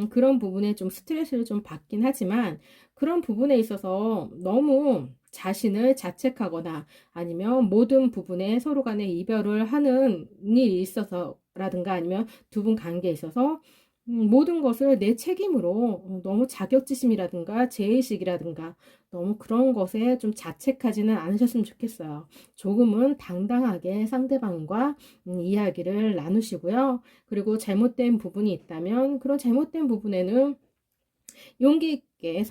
그런 부분에 좀 스트레스를 좀 받긴 하지만 그런 부분에 있어서 너무 자신을 자책하거나 아니면 모든 부분에 서로 간에 이별을 하는 일이 있어서라든가 아니면 두 분 관계에 있어서 모든 것을 내 책임으로 너무 자격지심이라든가 죄의식이라든가 너무 그런 것에 좀 자책하지는 않으셨으면 좋겠어요. 조금은 당당하게 상대방과 이야기를 나누시고요. 그리고 잘못된 부분이 있다면 그런 잘못된 부분에는 용기 있게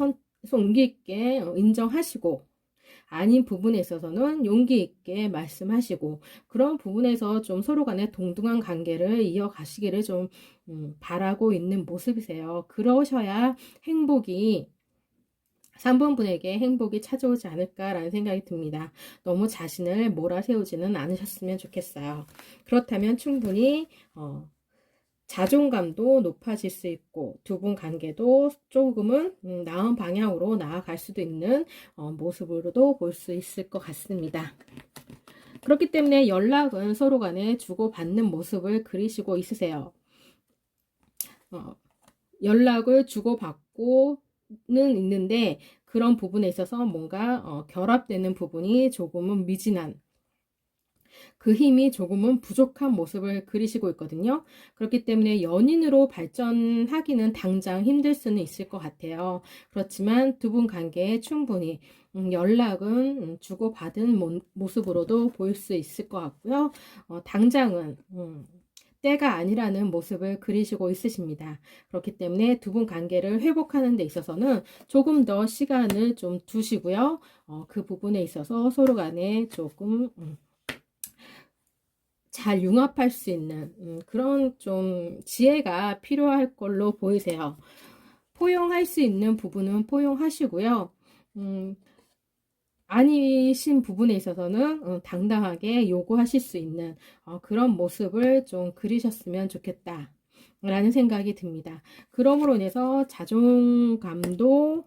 용기 있게 인정하시고 아닌 부분에 있어서는 용기 있게 말씀하시고 그런 부분에서 좀 서로 간에 동등한 관계를 이어가시기를 좀 바라고 있는 모습이세요. 그러셔야 행복이 3번 분에게 행복이 찾아오지 않을까라는 생각이 듭니다. 너무 자신을 몰아세우지는 않으셨으면 좋겠어요. 그렇다면 충분히 자존감도 높아질 수 있고 두 분 관계도 조금은 나은 방향으로 나아갈 수도 있는 모습으로도 볼 수 있을 것 같습니다. 그렇기 때문에 연락은 서로 간에 주고받는 모습을 그리시고 있으세요. 연락을 주고받고는 있는데 그런 부분에 있어서 뭔가 결합되는 부분이 조금은 미진한 그 힘이 조금은 부족한 모습을 그리시고 있거든요. 그렇기 때문에 연인으로 발전하기는 당장 힘들 수는 있을 것 같아요. 그렇지만 두 분 관계에 충분히 연락은 주고받은 모습으로도 보일 수 있을 것 같고요. 당장은 때가 아니라는 모습을 그리시고 있으십니다. 그렇기 때문에 두 분 관계를 회복하는 데 있어서는 조금 더 시간을 좀 두시고요. 그 부분에 있어서 서로 간에 조금 잘 융합할 수 있는 그런 좀 지혜가 필요할 걸로 보이세요. 포용할 수 있는 부분은 포용하시고요. 아니신 부분에 있어서는 당당하게 요구하실 수 있는 그런 모습을 좀 그리셨으면 좋겠다 라는 생각이 듭니다. 그러므로 인해서 자존감도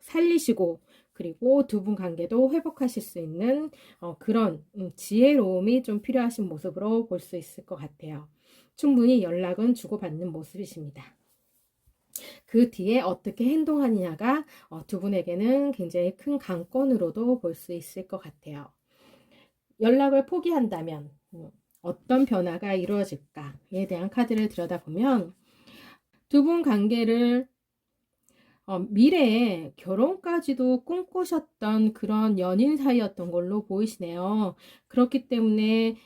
살리시고 그리고 두 분 관계도 회복하실 수 있는 그런 지혜로움이 좀 필요하신 모습으로 볼 수 있을 것 같아요. 충분히 연락은 주고받는 모습이십니다. 그 뒤에 어떻게 행동하느냐가 두 분에게는 굉장히 큰 관건으로도 볼 수 있을 것 같아요. 연락을 포기한다면 어떤 변화가 이루어질까에 대한 카드를 들여다보면 두 분 관계를 미래에 결혼까지도 꿈꾸셨던 그런 연인 사이였던 걸로 보이시네요. 그렇기 때문에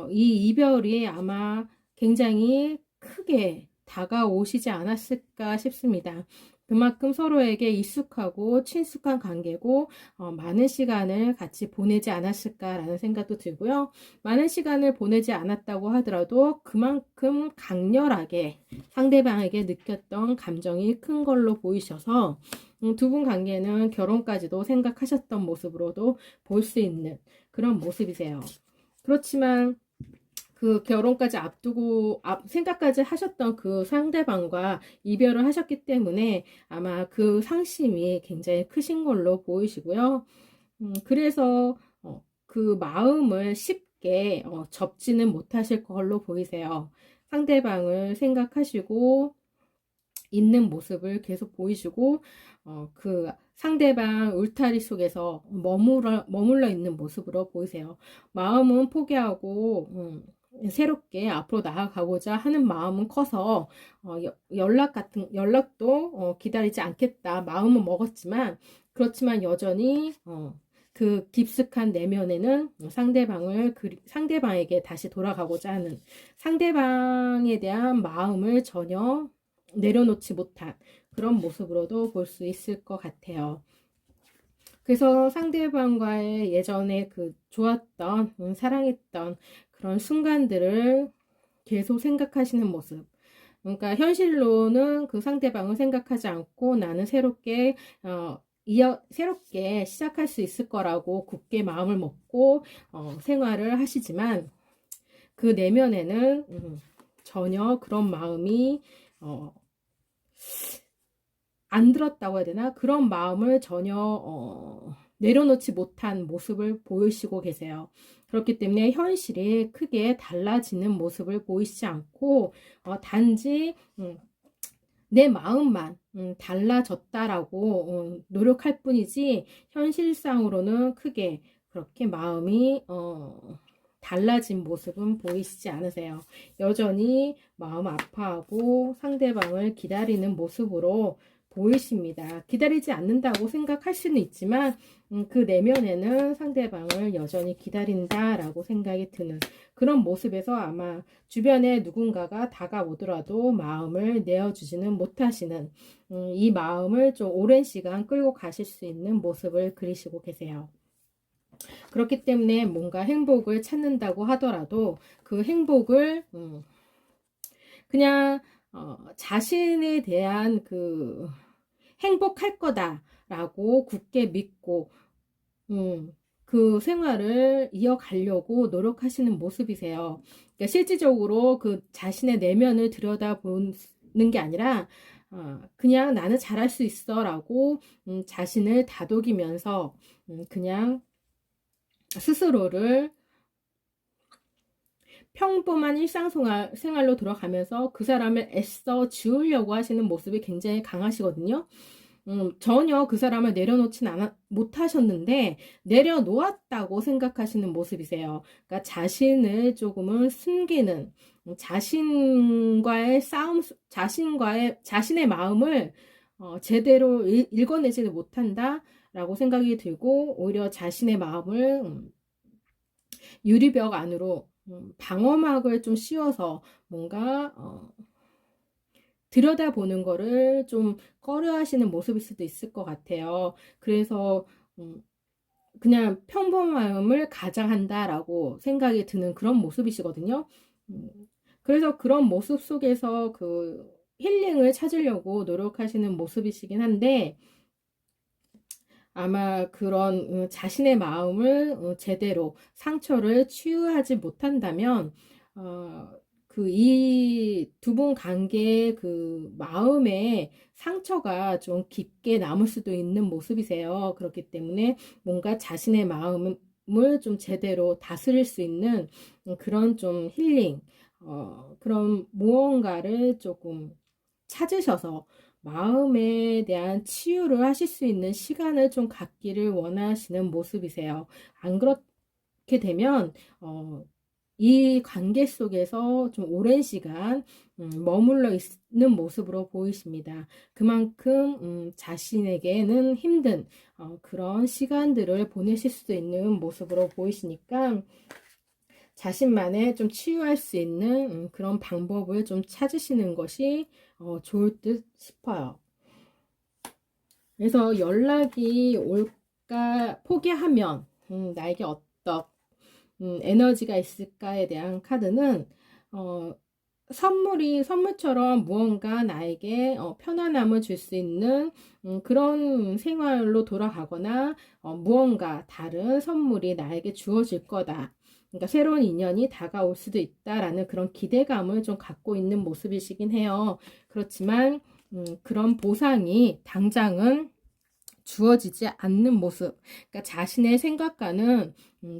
이 이별이 아마 굉장히 크게 다가오시지 않았을까 싶습니다. 그만큼 서로에게 익숙하고 친숙한 관계고 많은 시간을 같이 보내지 않았을까라는 생각도 들고요. 많은 시간을 보내지 않았다고 하더라도 그만큼 강렬하게 상대방에게 느꼈던 감정이 큰 걸로 보이셔서 두 분 관계는 결혼까지도 생각하셨던 모습으로도 볼 수 있는 그런 모습이세요. 그렇지만 그 결혼까지 앞두고 생각까지 하셨던 그 상대방과 이별을 하셨기 때문에 아마 그 상심이 굉장히 크신 걸로 보이시고요. 그래서 그 마음을 쉽게 접지는 못하실 걸로 보이세요. 상대방을 생각하시고 있는 모습을 계속 보이시고 그 상대방 울타리 속에서 머물러 있는 모습으로 보이세요. 마음은 포기하고 새롭게 앞으로 나아가고자 하는 마음은 커서 연락도 기다리지 않겠다 마음은 먹었지만, 그렇지만 여전히 그 깊숙한 내면에는 상대방에게 다시 돌아가고자 하는, 상대방에 대한 마음을 전혀 내려놓지 못한 그런 모습으로도 볼 수 있을 것 같아요. 그래서 상대방과의 예전에 그 좋았던, 사랑했던 그런 순간들을 계속 생각하시는 모습. 그러니까 현실로는 그 상대방을 생각하지 않고 나는 새롭게 새롭게 시작할 수 있을 거라고 굳게 마음을 먹고 생활을 하시지만, 그 내면에는 전혀 그런 마음이 안 들었다고 해야 되나? 그런 마음을 전혀 내려놓지 못한 모습을 보이시고 계세요. 그렇기 때문에 현실이 크게 달라지는 모습을 보이시지 않고 단지 내 마음만 달라졌다라고 노력할 뿐이지, 현실상으로는 크게 그렇게 마음이 달라진 모습은 보이시지 않으세요. 여전히 마음 아파하고 상대방을 기다리는 모습으로 보이십니다. 기다리지 않는다고 생각할 수는 있지만 그 내면에는 상대방을 여전히 기다린다라고 생각이 드는 그런 모습에서 아마 주변에 누군가가 다가오더라도 마음을 내어주지는 못하시는, 이 마음을 좀 오랜 시간 끌고 가실 수 있는 모습을 그리시고 계세요. 그렇기 때문에 뭔가 행복을 찾는다고 하더라도 그 행복을 그냥 자신에 대한 그 행복할 거다라고 굳게 믿고 그 생활을 이어가려고 노력하시는 모습이세요. 그러니까 실질적으로 그 자신의 내면을 들여다보는 게 아니라 그냥 나는 잘할 수 있어 라고 자신을 다독이면서 그냥 스스로를 평범한 일상생활로 들어가면서 그 사람을 애써 지우려고 하시는 모습이 굉장히 강하시거든요. 전혀 그 사람을 내려놓진 못하셨는데 내려놓았다고 생각하시는 모습이세요. 그러니까 자신을 조금은 숨기는, 자신과의 싸움, 자신의 마음을 제대로 읽어내지를 못한다라고 생각이 들고, 오히려 자신의 마음을 유리벽 안으로 방어막을 좀 씌워서 뭔가 들여다보는 거를 좀 꺼려 하시는 모습일 수도 있을 것 같아요. 그래서 그냥 평범함을 가장한다라고 생각이 드는 그런 모습이시거든요. 그래서 그런 모습 속에서 그 힐링을 찾으려고 노력하시는 모습이시긴 한데, 아마 그런 자신의 마음을 제대로 상처를 치유하지 못한다면 그 이 두 분 관계의 그 마음의 상처가 좀 깊게 남을 수도 있는 모습이세요. 그렇기 때문에 뭔가 자신의 마음을 좀 제대로 다스릴 수 있는 그런 좀 힐링, 그런 무언가를 조금 찾으셔서 마음에 대한 치유를 하실 수 있는 시간을 좀 갖기를 원하시는 모습이세요. 안 그렇게 되면 이 관계 속에서 좀 오랜 시간 머물러 있는 모습으로 보이십니다. 그만큼 자신에게는 힘든 그런 시간들을 보내실 수도 있는 모습으로 보이시니까 자신만의 좀 치유할 수 있는 그런 방법을 좀 찾으시는 것이 좋을 듯 싶어요. 그래서 연락이 올까 포기하면 나에게 어떤 에너지가 있을까에 대한 카드는 선물처럼 무언가 나에게 편안함을 줄 수 있는 그런 생활로 돌아가거나 무언가 다른 선물이 나에게 주어질 거다. 그러니까 새로운 인연이 다가올 수도 있다라는 그런 기대감을 좀 갖고 있는 모습이시긴 해요. 그렇지만 그런 보상이 당장은 주어지지 않는 모습, 그러니까 자신의 생각과는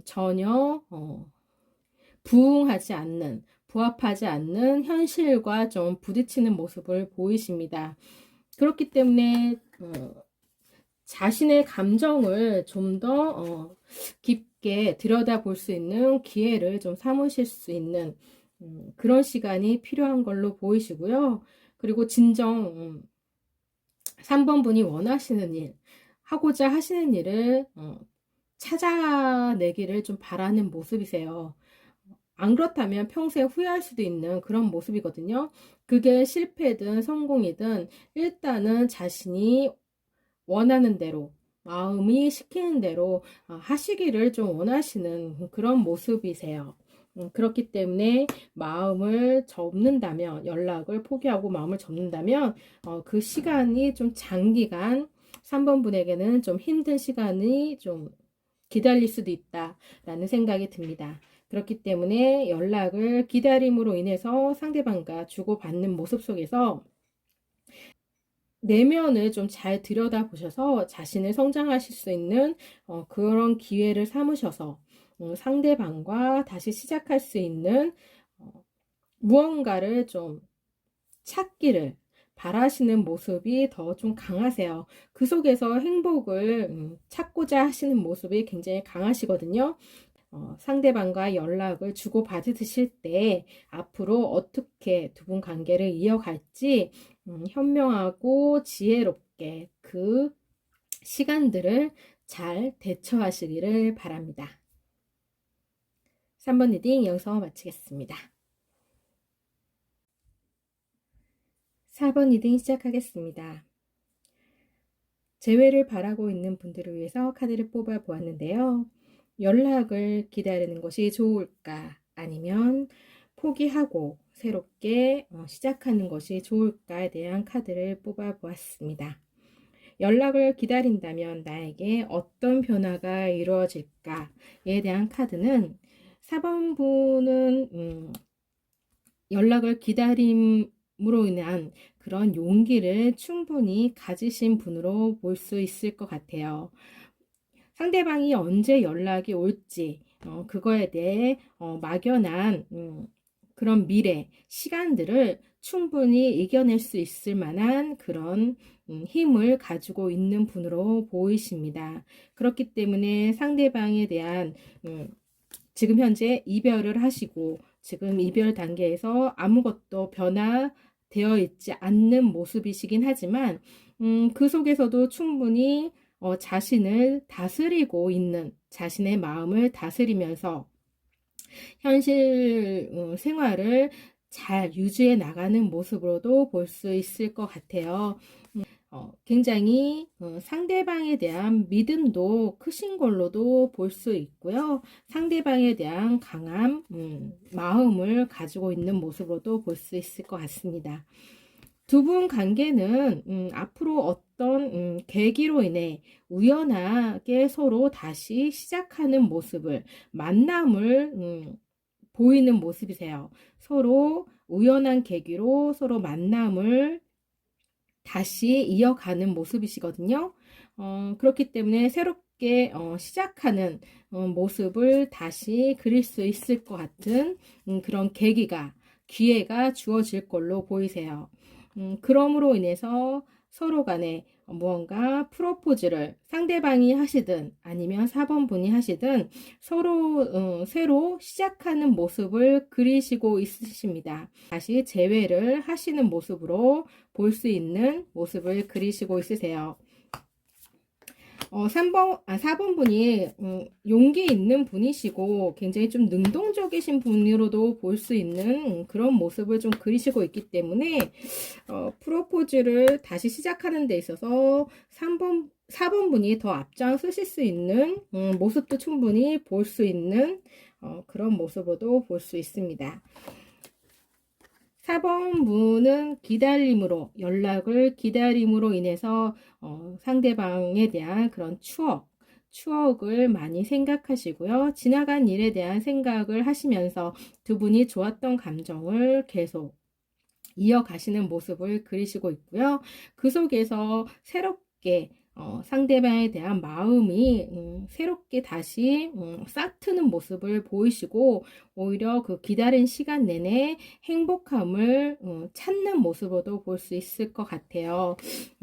전혀 부합하지 않는 현실과 좀 부딪히는 모습을 보이십니다. 그렇기 때문에 자신의 감정을 좀 더 깊게 들여다볼 수 있는 기회를 좀 삼으실 수 있는 그런 시간이 필요한 걸로 보이시고요. 그리고 진정 3번 분이 원하시는 일, 하고자 하시는 일을 찾아내기를 좀 바라는 모습이세요. 안 그렇다면 평소에 후회할 수도 있는 그런 모습이거든요. 그게 실패든 성공이든 일단은 자신이 원하는 대로, 마음이 시키는 대로 하시기를 좀 원하시는 그런 모습이세요. 그렇기 때문에 마음을 접는다면, 연락을 포기하고 마음을 접는다면 그 시간이 좀 장기간 3번 분에게는 좀 힘든 시간이 좀 기다릴 수도 있다라는 생각이 듭니다. 그렇기 때문에 연락을 기다림으로 인해서 상대방과 주고받는 모습 속에서 내면을 좀 잘 들여다보셔서 자신을 성장하실 수 있는 그런 기회를 삼으셔서 상대방과 다시 시작할 수 있는 무언가를 좀 찾기를 바라시는 모습이 더 좀 강하세요. 그 속에서 행복을 찾고자 하시는 모습이 굉장히 강하시거든요. 상대방과 연락을 주고받으실 때 앞으로 어떻게 두 분 관계를 이어갈지 현명하고 지혜롭게 그 시간들을 잘 대처하시기를 바랍니다. 3번 리딩 여기서 마치겠습니다. 4번 리딩 시작하겠습니다. 재회를 바라고 있는 분들을 위해서 카드를 뽑아 보았는데요. 연락을 기다리는 것이 좋을까? 아니면 포기하고 새롭게 시작하는 것이 좋을까에 대한 카드를 뽑아 보았습니다. 연락을 기다린다면 나에게 어떤 변화가 이루어질까에 대한 카드는 4번 분은 연락을 기다림으로 인한 그런 용기를 충분히 가지신 분으로 볼 수 있을 것 같아요. 상대방이 언제 연락이 올지 그거에 대해 막연한 그런 미래, 시간들을 충분히 이겨낼 수 있을 만한 그런 힘을 가지고 있는 분으로 보이십니다. 그렇기 때문에 상대방에 대한 지금 현재 이별을 하시고 지금 이별 단계에서 아무것도 변화되어 있지 않는 모습이시긴 하지만 그 속에서도 충분히 자신을 다스리고 있는 자신의 마음을 다스리면서 현실 생활을 잘 유지해 나가는 모습으로도 볼 수 있을 것 같아요. 굉장히 상대방에 대한 믿음도 크신 걸로도 볼 수 있고요. 상대방에 대한 강한 마음을 가지고 있는 모습으로도 볼 수 있을 것 같습니다. 두 분 관계는 앞으로 어떤 계기로 인해 우연하게 서로 다시 시작하는 모습을, 만남을 보이는 모습이세요. 서로 우연한 계기로 서로 만남을 다시 이어가는 모습이시거든요. 그렇기 때문에 새롭게 시작하는 모습을 다시 그릴 수 있을 것 같은 그런 기회가 주어질 걸로 보이세요. 그럼으로 인해서 서로 간에 무언가 프로포즈를 상대방이 하시든 아니면 4번 분이 하시든 서로 새로 시작하는 모습을 그리시고 있으십니다. 다시 재회를 하시는 모습으로 볼 수 있는 모습을 그리시고 있으세요. 4번 분이, 용기 있는 분이시고, 굉장히 좀 능동적이신 분으로도 볼 수 있는 그런 모습을 좀 그리시고 있기 때문에, 프로포즈를 다시 시작하는 데 있어서 4번 분이 더 앞장서실 수 있는, 모습도 충분히 볼 수 있는, 그런 모습으로도 볼 수 있습니다. 4번 분은 연락을 기다림으로 인해서 상대방에 대한 그런 추억을 많이 생각하시고요. 지나간 일에 대한 생각을 하시면서 두 분이 좋았던 감정을 계속 이어가시는 모습을 그리시고 있고요. 그 속에서 새롭게 상대방에 대한 마음이 새롭게 다시 싹 트는 모습을 보이시고, 오히려 그 기다린 시간 내내 행복함을 찾는 모습으로도 볼 수 있을 것 같아요.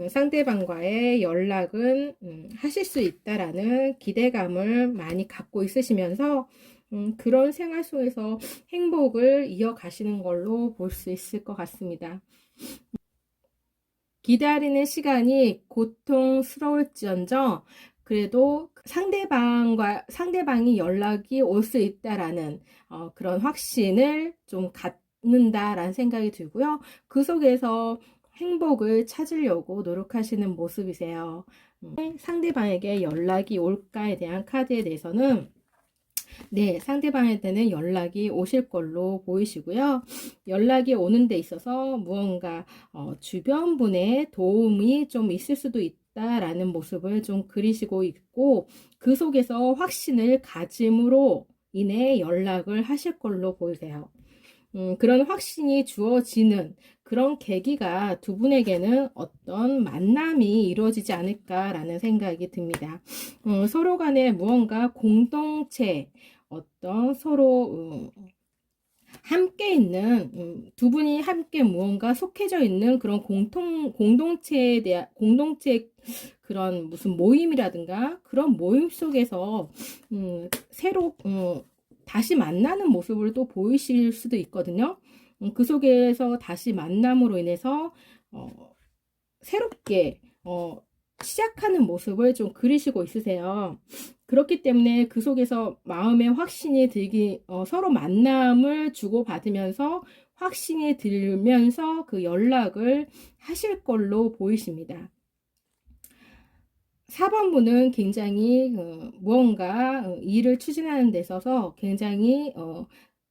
상대방과의 연락은 하실 수 있다라는 기대감을 많이 갖고 있으시면서 그런 생활 속에서 행복을 이어가시는 걸로 볼 수 있을 것 같습니다. 기다리는 시간이 고통스러울지언정 그래도 상대방이 연락이 올 수 있다라는 그런 확신을 좀 갖는다라는 생각이 들고요. 그 속에서 행복을 찾으려고 노력하시는 모습이세요. 상대방에게 연락이 올까에 대한 카드에 대해서는 네, 상대방한테는 연락이 오실 걸로 보이시고요. 연락이 오는 데 있어서 무언가 주변 분의 도움이 좀 있을 수도 있다라는 모습을 좀 그리시고 있고, 그 속에서 확신을 가짐으로 인해 연락을 하실 걸로 보이세요. 그런 확신이 주어지는 그런 계기가 두 분에게는 어떤 만남이 이루어지지 않을까라는 생각이 듭니다. 서로 간에 무언가 공동체, 어떤 서로 함께 있는 두 분이 함께 무언가 속해져 있는 그런 공동체에 대한 공동체 그런 무슨 모임이라든가 그런 모임 속에서 새로 다시 만나는 모습을 또 보이실 수도 있거든요. 그 속에서 다시 만남으로 인해서 새롭게 시작하는 모습을 좀 그리시고 있으세요. 그렇기 때문에 그 속에서 마음의 확신이 서로 만남을 주고받으면서 확신이 들면서 그 연락을 하실 걸로 보이십니다. 4번 분은 굉장히 무언가 일을 추진하는 데 있어서 굉장히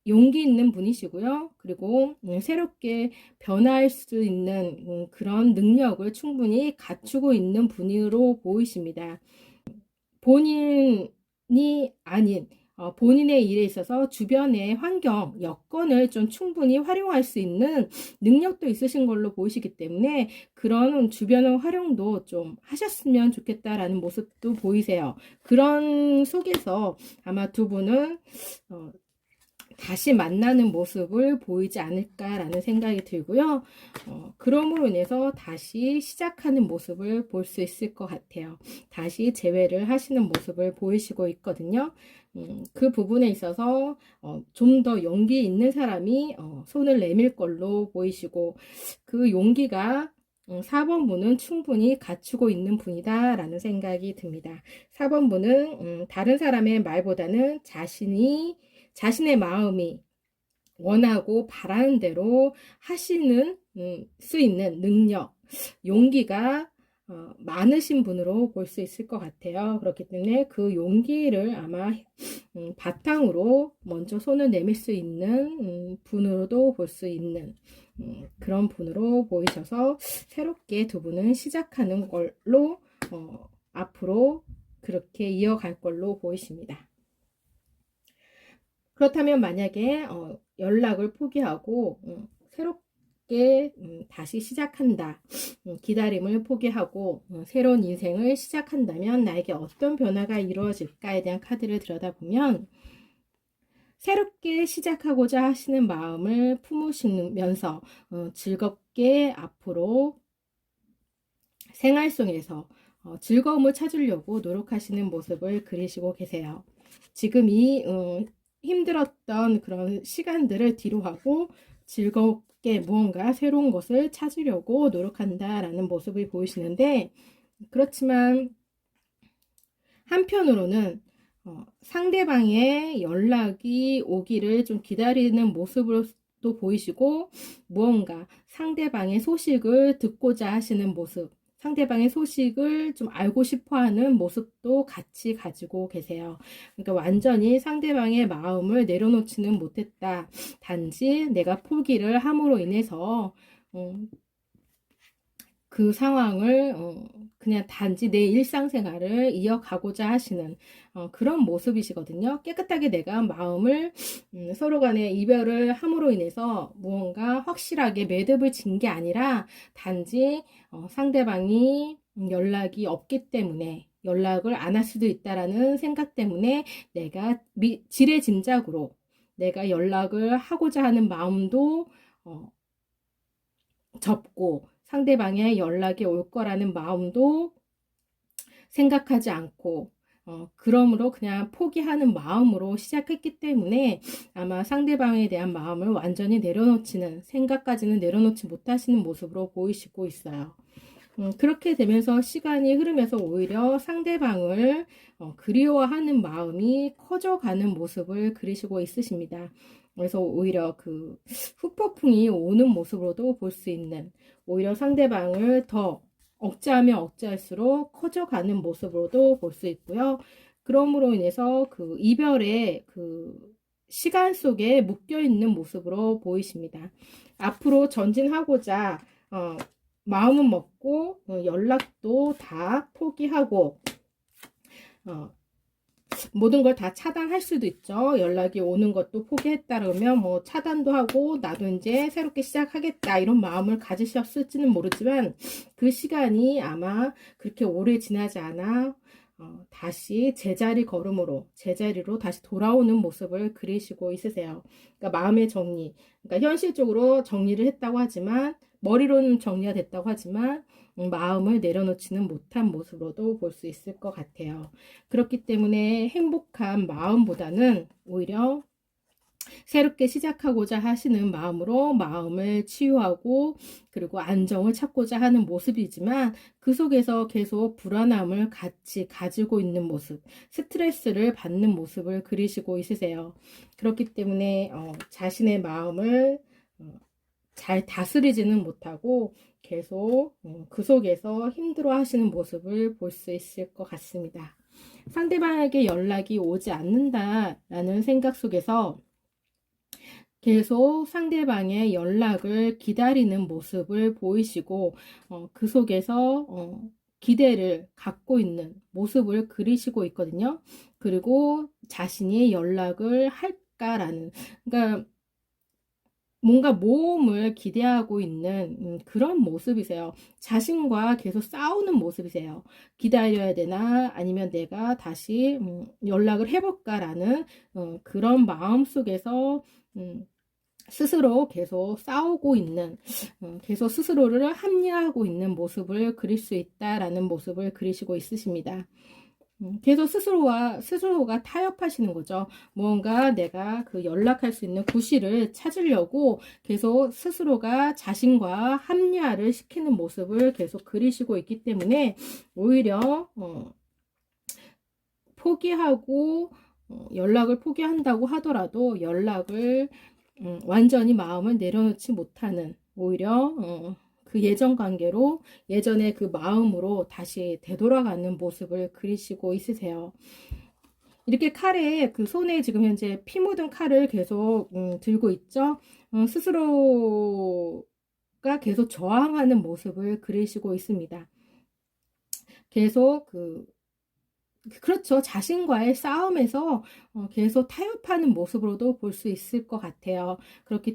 용기 있는 분이시고요. 그리고 새롭게 변화할 수 있는 그런 능력을 충분히 갖추고 있는 분으로 보이십니다. 본인이 아닌 본인의 일에 있어서 주변의 환경, 여건을 좀 충분히 활용할 수 있는 능력도 있으신 걸로 보이시기 때문에 그런 주변의 활용도 좀 하셨으면 좋겠다라는 모습도 보이세요. 그런 속에서 아마 두 분은 다시 만나는 모습을 보이지 않을까라는 생각이 들고요. 그럼으로 인해서 다시 시작하는 모습을 볼 수 있을 것 같아요. 다시 재회를 하시는 모습을 보이시고 있거든요. 그 부분에 있어서 좀 더 용기 있는 사람이 손을 내밀 걸로 보이시고, 그 용기가 4번 분은 충분히 갖추고 있는 분이다라는 생각이 듭니다. 4번 분은 다른 사람의 말보다는 자신의 마음이 원하고 바라는 대로 하시는 수 있는 능력, 용기가 많으신 분으로 볼 수 있을 것 같아요. 그렇기 때문에 그 용기를 아마 바탕으로 먼저 손을 내밀 수 있는 분으로도 볼 수 있는 그런 분으로 보이셔서 새롭게 두 분은 시작하는 걸로 앞으로 그렇게 이어갈 걸로 보이십니다. 그렇다면 만약에 연락을 포기하고 새롭게 다시 시작한다. 기다림을 포기하고 새로운 인생을 시작한다면 나에게 어떤 변화가 이루어질까에 대한 카드를 들여다보면, 새롭게 시작하고자 하시는 마음을 품으시면서 즐겁게 앞으로 생활 속에서 즐거움을 찾으려고 노력하시는 모습을 그리시고 계세요. 지금 이 힘들었던 그런 시간들을 뒤로하고 즐겁게 무언가 새로운 것을 찾으려고 노력한다라는 모습을 보이시는데, 그렇지만 한편으로는 상대방의 연락이 오기를 좀 기다리는 모습으로도 보이시고, 무언가 상대방의 소식을 듣고자 하시는 모습, 상대방의 소식을 좀 알고 싶어 하는 모습도 같이 가지고 계세요. 그러니까 완전히 상대방의 마음을 내려놓지는 못했다. 단지 내가 포기를 함으로 인해서 그 상황을 그냥 단지 내 일상생활을 이어가고자 하시는 그런 모습이시거든요. 깨끗하게 내가 마음을 서로 간에 이별을 함으로 인해서 무언가 확실하게 매듭을 진 게 아니라 단지 상대방이 연락이 없기 때문에 연락을 안 할 수도 있다라는 생각 때문에 내가 지레짐작으로 내가 연락을 하고자 하는 마음도 접고 상대방의 연락이 올 거라는 마음도 생각하지 않고 그러므로 그냥 포기하는 마음으로 시작했기 때문에 아마 상대방에 대한 마음을 완전히 내려놓지는 생각까지는 내려놓지 못하시는 모습으로 보이시고 있어요. 그렇게 되면서 시간이 흐르면서 오히려 상대방을 그리워하는 마음이 커져가는 모습을 그리시고 있으십니다. 그래서 오히려 그 후폭풍이 오는 모습으로도 볼 수 있는, 오히려 상대방을 더 억제하면 억제할수록 커져가는 모습으로도 볼 수 있고요. 그러므로 인해서 그 이별의 그 시간 속에 묶여 있는 모습으로 보이십니다. 앞으로 전진하고자 마음은 먹고 연락도 다 포기하고 모든 걸 다 차단할 수도 있죠. 연락이 오는 것도 포기했다 그러면 뭐 차단도 하고 나도 이제 새롭게 시작하겠다 이런 마음을 가지셨을지는 모르지만 그 시간이 아마 그렇게 오래 지나지 않아 다시 제자리로 다시 돌아오는 모습을 그리시고 있으세요. 그러니까 마음의 정리, 그러니까 현실적으로 정리를 했다고 하지만 머리로는 정리가 됐다고 하지만 마음을 내려놓지는 못한 모습으로도 볼 수 있을 것 같아요. 그렇기 때문에 행복한 마음보다는 오히려 새롭게 시작하고자 하시는 마음으로 마음을 치유하고 그리고 안정을 찾고자 하는 모습이지만 그 속에서 계속 불안함을 같이 가지고 있는 모습, 스트레스를 받는 모습을 그리시고 있으세요. 그렇기 때문에 자신의 마음을 잘 다스리지는 못하고 계속 그 속에서 힘들어 하시는 모습을 볼 수 있을 것 같습니다. 상대방에게 연락이 오지 않는다라는 생각 속에서 계속 상대방의 연락을 기다리는 모습을 보이시고 그 속에서 기대를 갖고 있는 모습을 그리시고 있거든요. 그리고 자신이 연락을 할까라는, 그러니까 뭔가 모험을 기대하고 있는 그런 모습이세요. 자신과 계속 싸우는 모습이세요. 기다려야 되나 아니면 내가 다시 연락을 해볼까라는 그런 마음 속에서 스스로 계속 싸우고 있는, 계속 스스로를 합리화하고 있는 모습을 그릴 수 있다라는 모습을 그리시고 있으십니다. 계속 스스로가 타협하시는 거죠. 무언가 내가 그 연락할 수 있는 구실을 찾으려고 계속 스스로가 자신과 합리화를 시키는 모습을 계속 그리시고 있기 때문에 오히려 포기하고 연락을 포기한다고 하더라도 연락을 완전히 마음을 내려놓지 못하는, 오히려 그 예전 관계로 예전의 그 마음으로 다시 되돌아가는 모습을 그리시고 있으세요. 이렇게 칼에 그 손에 지금 현재 피 묻은 칼을 계속 들고 있죠. 스스로가 계속 저항하는 모습을 그리시고 있습니다. 계속 그렇죠. 자신과의 싸움에서 계속 타협하는 모습으로도 볼 수 있을 것 같아요. 그렇게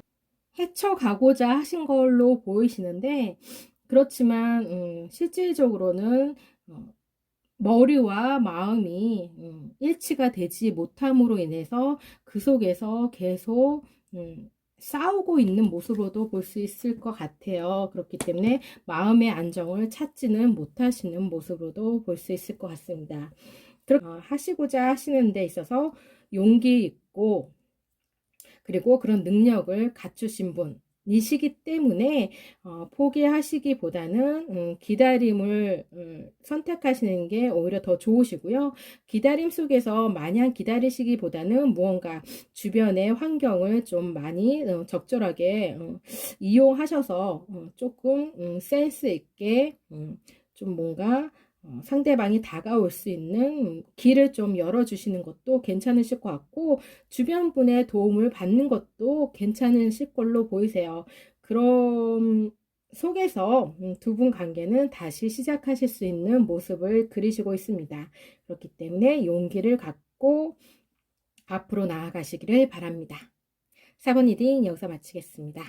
헤쳐가고자 하신 걸로 보이시는데, 그렇지만 실질적으로는 머리와 마음이 일치가 되지 못함으로 인해서 그 속에서 계속 싸우고 있는 모습으로도 볼 수 있을 것 같아요. 그렇기 때문에 마음의 안정을 찾지는 못하시는 모습으로도 볼 수 있을 것 같습니다. 하시고자 하시는 데 있어서 용기 있고 그리고 그런 능력을 갖추신 분, 이시기 때문에 포기하시기보다는 기다림을 선택하시는 게 오히려 더 좋으시고요. 기다림 속에서 마냥 기다리시기보다는 무언가 주변의 환경을 좀 많이 적절하게 이용하셔서 조금 센스 있게 좀 뭔가 상대방이 다가올 수 있는 길을 좀 열어주시는 것도 괜찮으실 것 같고, 주변 분의 도움을 받는 것도 괜찮으실 걸로 보이세요. 그럼 속에서 두 분 관계는 다시 시작하실 수 있는 모습을 그리시고 있습니다. 그렇기 때문에 용기를 갖고 앞으로 나아가시기를 바랍니다. 4번 리딩 여기서 마치겠습니다.